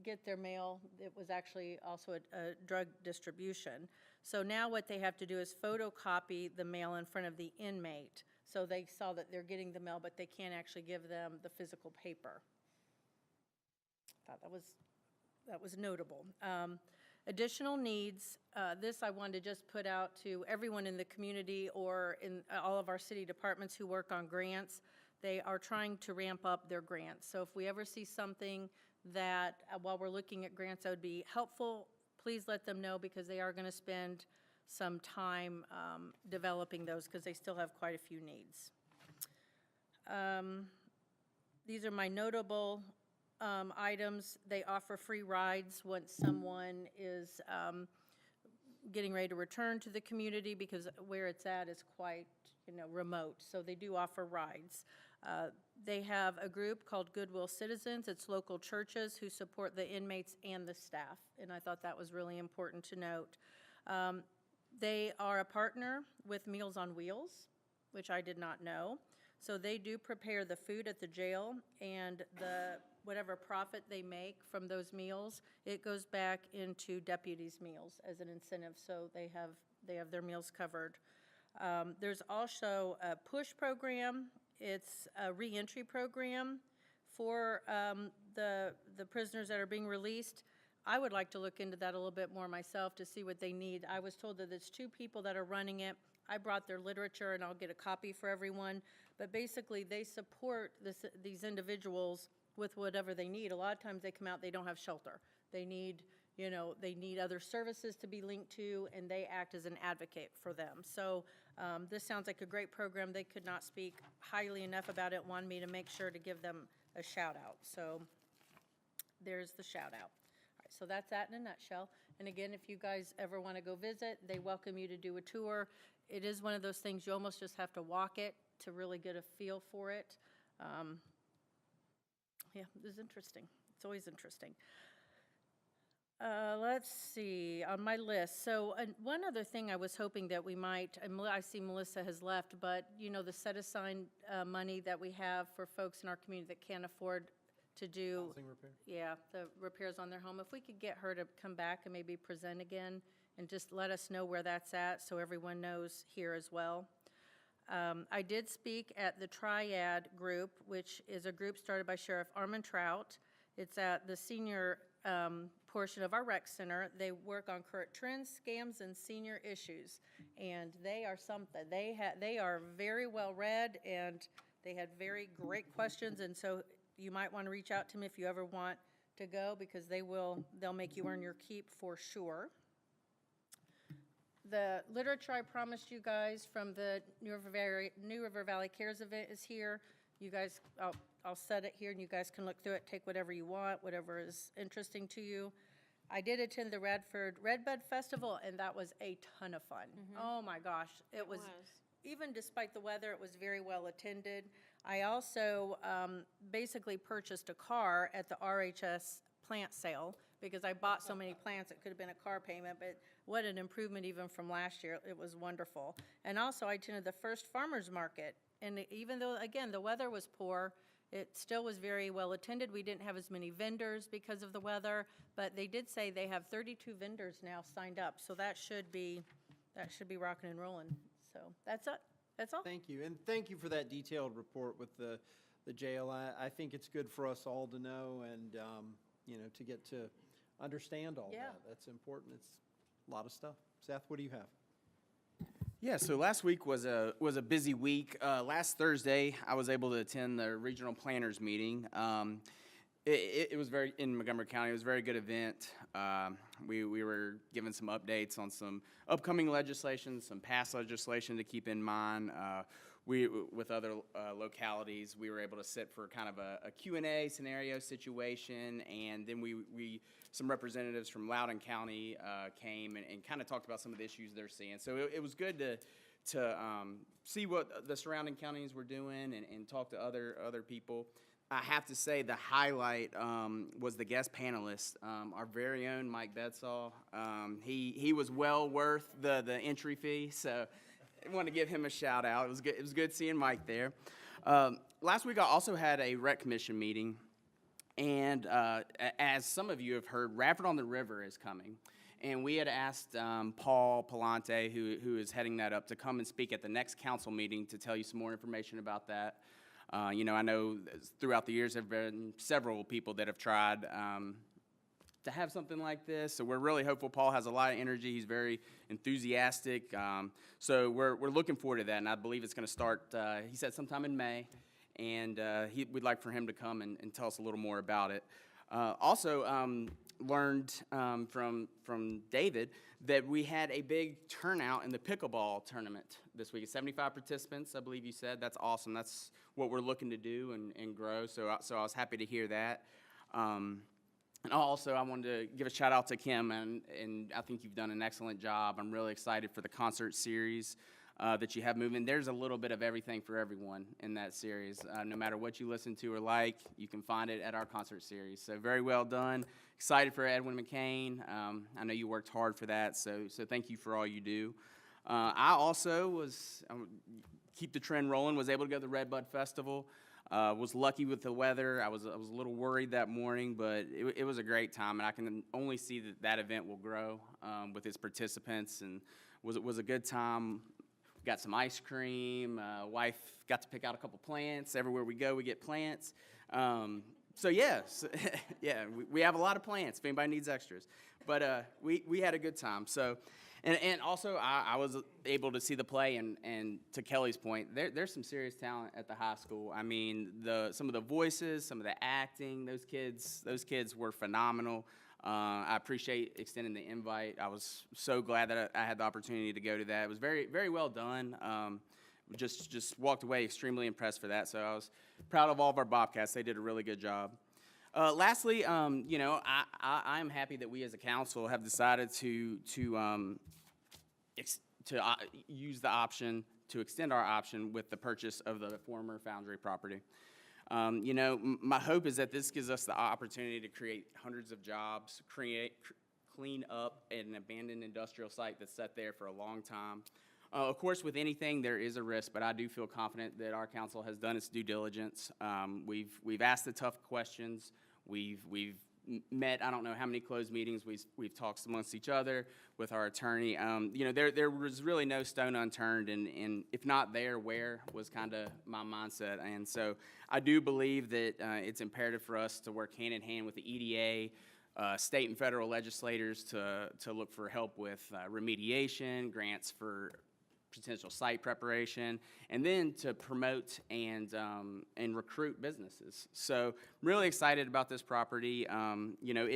get their mail, it was actually also a drug distribution. So now what they have to do is photocopy the mail in front of the inmate. So they saw that they're getting the mail, but they can't actually give them the physical paper. I thought that was notable. Additional needs, this I wanted to just put out to everyone in the community or in all of our city departments who work on grants. They are trying to ramp up their grants. So if we ever see something that while we're looking at grants that would be helpful, please let them know because they are going to spend some time developing those because they still have quite a few needs. These are my notable items. They offer free rides once someone is getting ready to return to the community because where it's at is quite remote. So they do offer rides. They have a group called Goodwill Citizens. It's local churches who support the inmates and the staff, and I thought that was really important to note. They are a partner with Meals on Wheels, which I did not know. So they do prepare the food at the jail, and whatever profit they make from those meals, it goes back into deputies' meals as an incentive, so they have their meals covered. There's also a PUSH program. It's a reentry program for the prisoners that are being released. I would like to look into that a little bit more myself to see what they need. I was told that it's 2 people that are running it. I brought their literature, and I'll get a copy for everyone. But basically, they support these individuals with whatever they need. A lot of times they come out, they don't have shelter. They need, they need other services to be linked to, and they act as an advocate for them. So this sounds like a great program. They could not speak highly enough about it, wanted me to make sure to give them a shout out. So there's the shout out. All right, so that's that in a nutshell. And again, if you guys ever want to go visit, they welcome you to do a tour. It is one of those things you almost just have to walk it to really get a feel for it. Yeah, it was interesting. It's always interesting. Let's see, on my list. So one other thing I was hoping that we might, and I see Melissa has left, but the set-aside money that we have for folks in our community that can't afford to do. Housing repair? Yeah, the repairs on their home. If we could get her to come back and maybe present again and just let us know where that's at so everyone knows here as well. I did speak at the Triad group, which is a group started by Sheriff Armand Trout. It's at the senior portion of our rec center. They work on current trends, scams, and senior issues. And they are something. They are very well read, and they had very great questions. And so you might want to reach out to them if you ever want to go, because they'll make you earn your keep for sure. The literature I promised you guys from the New River Valley Cares event is here. You guys, I'll set it here, and you guys can look through it, take whatever you want, whatever is interesting to you. I did attend the Radford Redbud Festival, and that was a ton of fun. Oh my gosh, it was. Even despite the weather, it was very well attended. I also basically purchased a car at the RHS plant sale because I bought so many plants, it could have been a car payment, but what an improvement even from last year. It was wonderful. And also I attended the first farmer's market. And even though, again, the weather was poor, it still was very well attended. We didn't have as many vendors because of the weather, but they did say they have 32 vendors now signed up. So that should be rocking and rolling. So that's it. That's all. Thank you, and thank you for that detailed report with the jail. I think it's good for us all to know and, to get to understand all that. That's important. It's a lot of stuff. Seth, what do you have? Yeah, so last week was a busy week. Last Thursday, I was able to attend the regional planners meeting. It was in Montgomery County. It was a very good event. We were given some updates on some upcoming legislation, some past legislation to keep in mind. With other localities, we were able to sit for kind of a Q&A scenario situation, and then some representatives from Loudoun County came and kind of talked about some of the issues they're seeing. So it was good to see what the surrounding counties were doing and talk to other people. I have to say the highlight was the guest panelist, our very own Mike Bedsall. He was well worth the entry fee, so I want to give him a shout out. It was good seeing Mike there. Last week I also had a rec commission meeting, and as some of you have heard, Radford on the River is coming. And we had asked Paul Palante, who is heading that up, to come and speak at the next council meeting to tell you some more information about that. I know throughout the years there have been several people that have tried to have something like this, so we're really hopeful. Paul has a lot of energy. He's very enthusiastic, so we're looking forward to that, and I believe it's going to start, he said, sometime in May, and we'd like for him to come and tell us a little more about it. Also learned from David that we had a big turnout in the pickleball tournament this week. 75 participants, I believe you said. That's awesome. That's what we're looking to do and grow, so I was happy to hear that. And also, I wanted to give a shout out to Kim, and I think you've done an excellent job. I'm really excited for the concert series that you have moving. There's a little bit of everything for everyone in that series. No matter what you listen to or like, you can find it at our concert series. So very well done. Excited for Edwin McCain. I know you worked hard for that, so thank you for all you do. I also keep the trend rolling, was able to go to the Redbud Festival. Was lucky with the weather. I was a little worried that morning, but it was a great time, and I can only see that event will grow with its participants, and was a good time. Got some ice cream. Wife got to pick out a couple plants. Everywhere we go, we get plants. So yes, yeah, we have a lot of plants if anybody needs extras. But we had a good time. So, and also I was able to see the play, and to Kelly's point, there's some serious talent at the high school. I mean, some of the voices, some of the acting, those kids were phenomenal. I appreciate extending the invite. I was so glad that I had the opportunity to go to that. It was very, very well done. Just walked away extremely impressed for that. So I was proud of all of our Bobcats. They did a really good job. Lastly, you know, I'm happy that we as a council have decided to use the option to extend our option with the purchase of the former Foundry property. You know, my hope is that this gives us the opportunity to create hundreds of jobs, clean up an abandoned industrial site that's sat there for a long time. Of course, with anything, there is a risk, but I do feel confident that our council has done its due diligence. We've asked the tough questions. We've met, I don't know how many closed meetings. We've talked amongst each other with our attorney. You know, there was really no stone unturned, and if not there, where was kind of my mindset. And so I do believe that it's imperative for us to work hand in hand with the EDA, state and federal legislators to look for help with remediation, grants for potential site preparation, and then to promote and recruit businesses. So I'm really excited about this property. You know,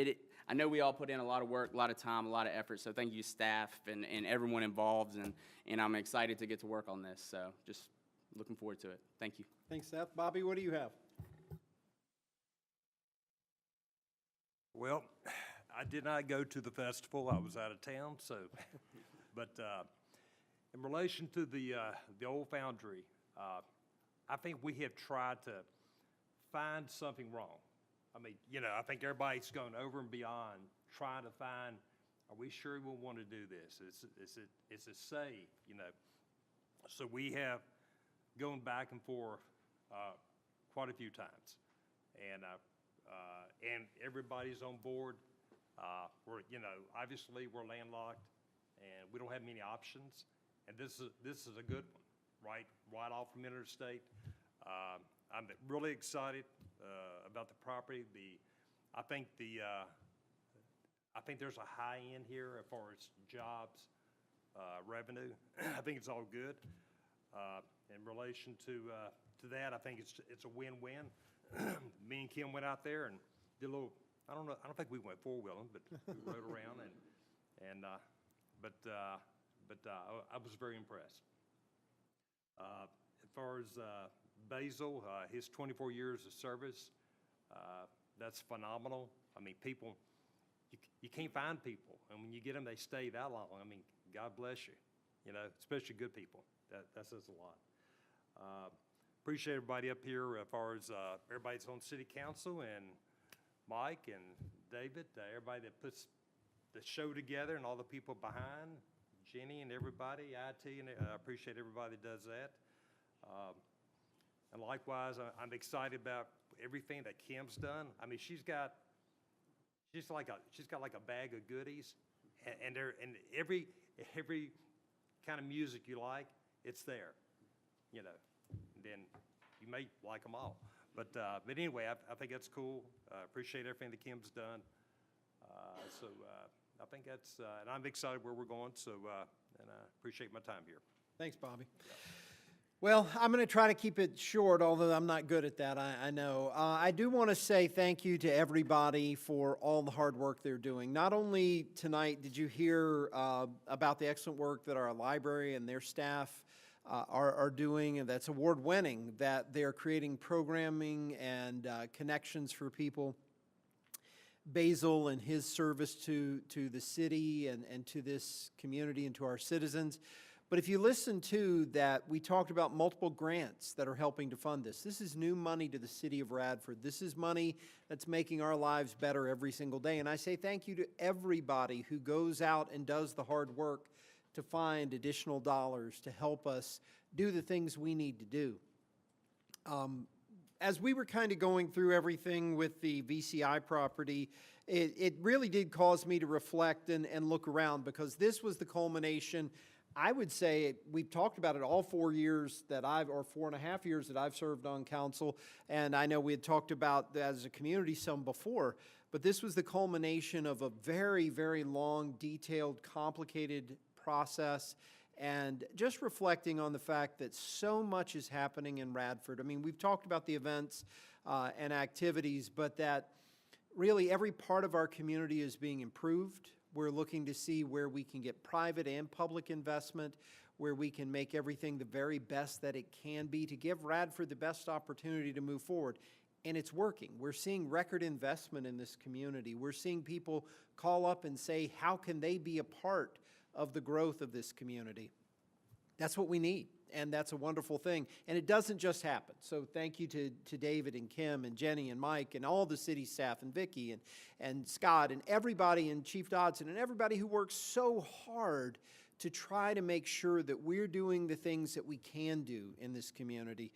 I know we all put in a lot of work, a lot of time, a lot of effort, so thank you staff and everyone involved, and I'm excited to get to work on this. So just looking forward to it. Thank you. Thanks, Seth. Bobby, what do you have? Well, I did not go to the festival. I was out of town, so, but in relation to the old foundry, I think we have tried to find something wrong. I mean, you know, I think everybody's gone over and beyond trying to find, are we sure we want to do this? Is it safe, you know? So we have gone back and forth quite a few times, and everybody's on board. We're, you know, obviously we're landlocked, and we don't have many options. And this is a good one, right off from interstate. I'm really excited about the property. I think there's a high end here as far as jobs, revenue. I think it's all good. In relation to that, I think it's a win-win. Me and Kim went out there and did a little. I don't think we went four-wheeling, but we rode around but I was very impressed. As far as Basil, his 24 years of service, that's phenomenal. I mean, people, you can't find people, and when you get them, they stay that long. I mean, God bless you, you know, especially good people. That says a lot. Appreciate everybody up here as far as everybody that's on city council, and Mike and David, everybody that puts the show together, and all the people behind, Jenny and everybody, IT, and I appreciate everybody that does that. And likewise, I'm excited about everything that Kim's done. I mean, she's got like a bag of goodies, and every kind of music you like, it's there, you know. And then you may like them all, but anyway, I think that's cool. Appreciate everything that Kim's done. So I think that's, and I'm excited where we're going. So and I appreciate my time here. Thanks, Bobby. Well, I'm going to try to keep it short, although I'm not good at that, I know. I do want to say thank you to everybody for all the hard work they're doing. Not only tonight did you hear about the excellent work that our library and their staff are doing, and that's award-winning, that they're creating programming and connections for people. Basil and his service to the city and to this community and to our citizens. But if you listen to that, we talked about multiple grants that are helping to fund this. This is new money to the city of Radford. This is money that's making our lives better every single day. And I say thank you to everybody who goes out and does the hard work to find additional dollars to help us do the things we need to do. As we were kind of going through everything with the VCI property, it really did cause me to reflect and look around, because this was the culmination. I would say, we've talked about it all 4 years that or 4.5 years that I've served on council, and I know we had talked about as a community some before, but this was the culmination of a very, very long, detailed, complicated process, and just reflecting on the fact that so much is happening in Radford. I mean, we've talked about the events and activities, but that really every part of our community is being improved. We're looking to see where we can get private and public investment, where we can make everything the very best that it can be to give Radford the best opportunity to move forward. And it's working. We're seeing record investment in this community. We're seeing people call up and say, how can they be a part of the growth of this community? That's what we need, and that's a wonderful thing. And it doesn't just happen. So thank you to David and Kim and Jenny and Mike and all the city staff and Vicki and Scott and everybody and Chief Dodson and everybody who works so hard to try to make sure that we're doing the things that we can do in this community.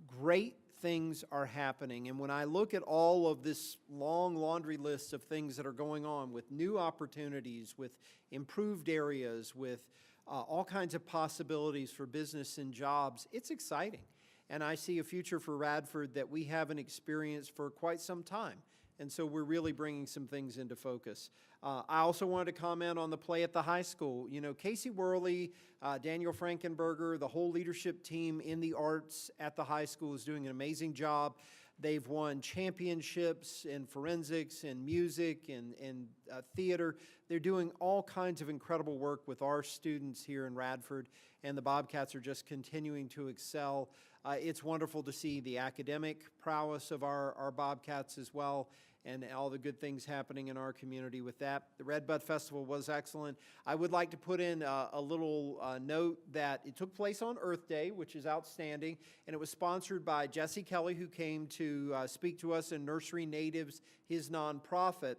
Great things are happening. And when I look at all of this long laundry list of things that are going on with new opportunities, with improved areas, with all kinds of possibilities for business and jobs, it's exciting. And I see a future for Radford that we haven't experienced for quite some time. And so we're really bringing some things into focus. I also wanted to comment on the play at the high school. You know, Casey Worley, Daniel Frankenberger, the whole leadership team in the arts at the high school is doing an amazing job. They've won championships in forensics and music and theater. They're doing all kinds of incredible work with our students here in Radford, and the Bobcats are just continuing to excel. It's wonderful to see the academic prowess of our Bobcats as well, and all the good things happening in our community with that. The Red Bud Festival was excellent. I would like to put in a little note that it took place on Earth Day, which is outstanding, and it was sponsored by Jesse Kelly, who came to speak to us in Nursery Natives, his nonprofit,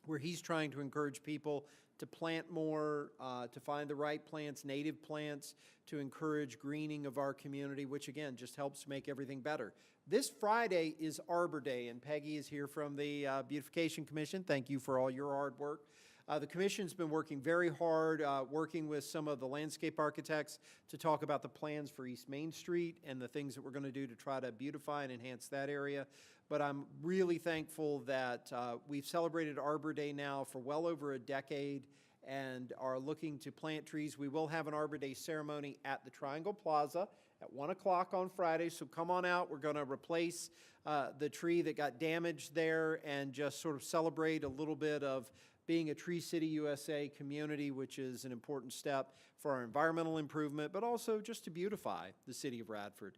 where he's trying to encourage people to plant more, to find the right plants, native plants, to encourage greening of our community, which again just helps make everything better. This Friday is Arbor Day, and Peggy is here from the Beautification Commission. Thank you for all your hard work. The Commission's been working very hard, working with some of the landscape architects to talk about the plans for East Main Street and the things that we're going to do to try to beautify and enhance that area. But I'm really thankful that we've celebrated Arbor Day now for well over a decade and are looking to plant trees. We will have an Arbor Day ceremony at the Triangle Plaza at 1 o'clock on Friday, so come on out. We're going to replace the tree that got damaged there and just sort of celebrate a little bit of being a Tree City USA community, which is an important step for our environmental improvement, but also just to beautify the city of Radford.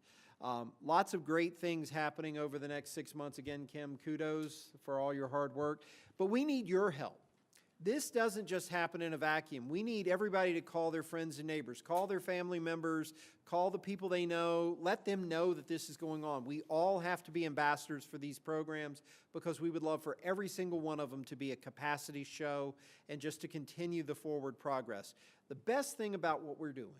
Lots of great things happening over the next 6 months. Again, Kim, kudos for all your hard work, but we need your help. This doesn't just happen in a vacuum. We need everybody to call their friends and neighbors, call their family members, call the people they know, let them know that this is going on. We all have to be ambassadors for these programs because we would love for every single one of them to be a capacity show and just to continue the forward progress. The best thing about what we're doing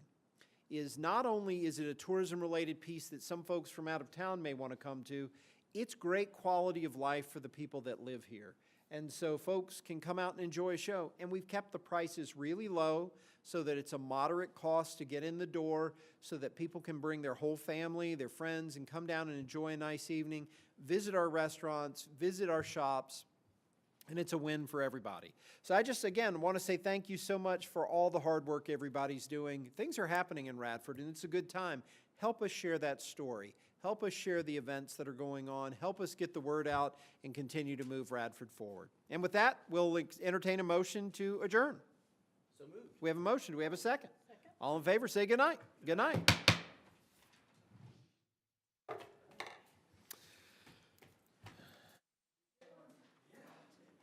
is not only is it a tourism-related piece that some folks from out of town may want to come to, it's great quality of life for the people that live here. And so folks can come out and enjoy a show. And we've kept the prices really low so that it's a moderate cost to get in the door so that people can bring their whole family, their friends, and come down and enjoy a nice evening, visit our restaurants, visit our shops, and it's a win for everybody. So I just, again, want to say thank you so much for all the hard work everybody's doing. Things are happening in Radford, and it's a good time. Help us share that story. Help us share the events that are going on. Help us get the word out and continue to move Radford forward. And with that, we'll entertain a motion to adjourn. So moved. We have a motion. Do we have a second? Second. All in favor, say good night. Good night.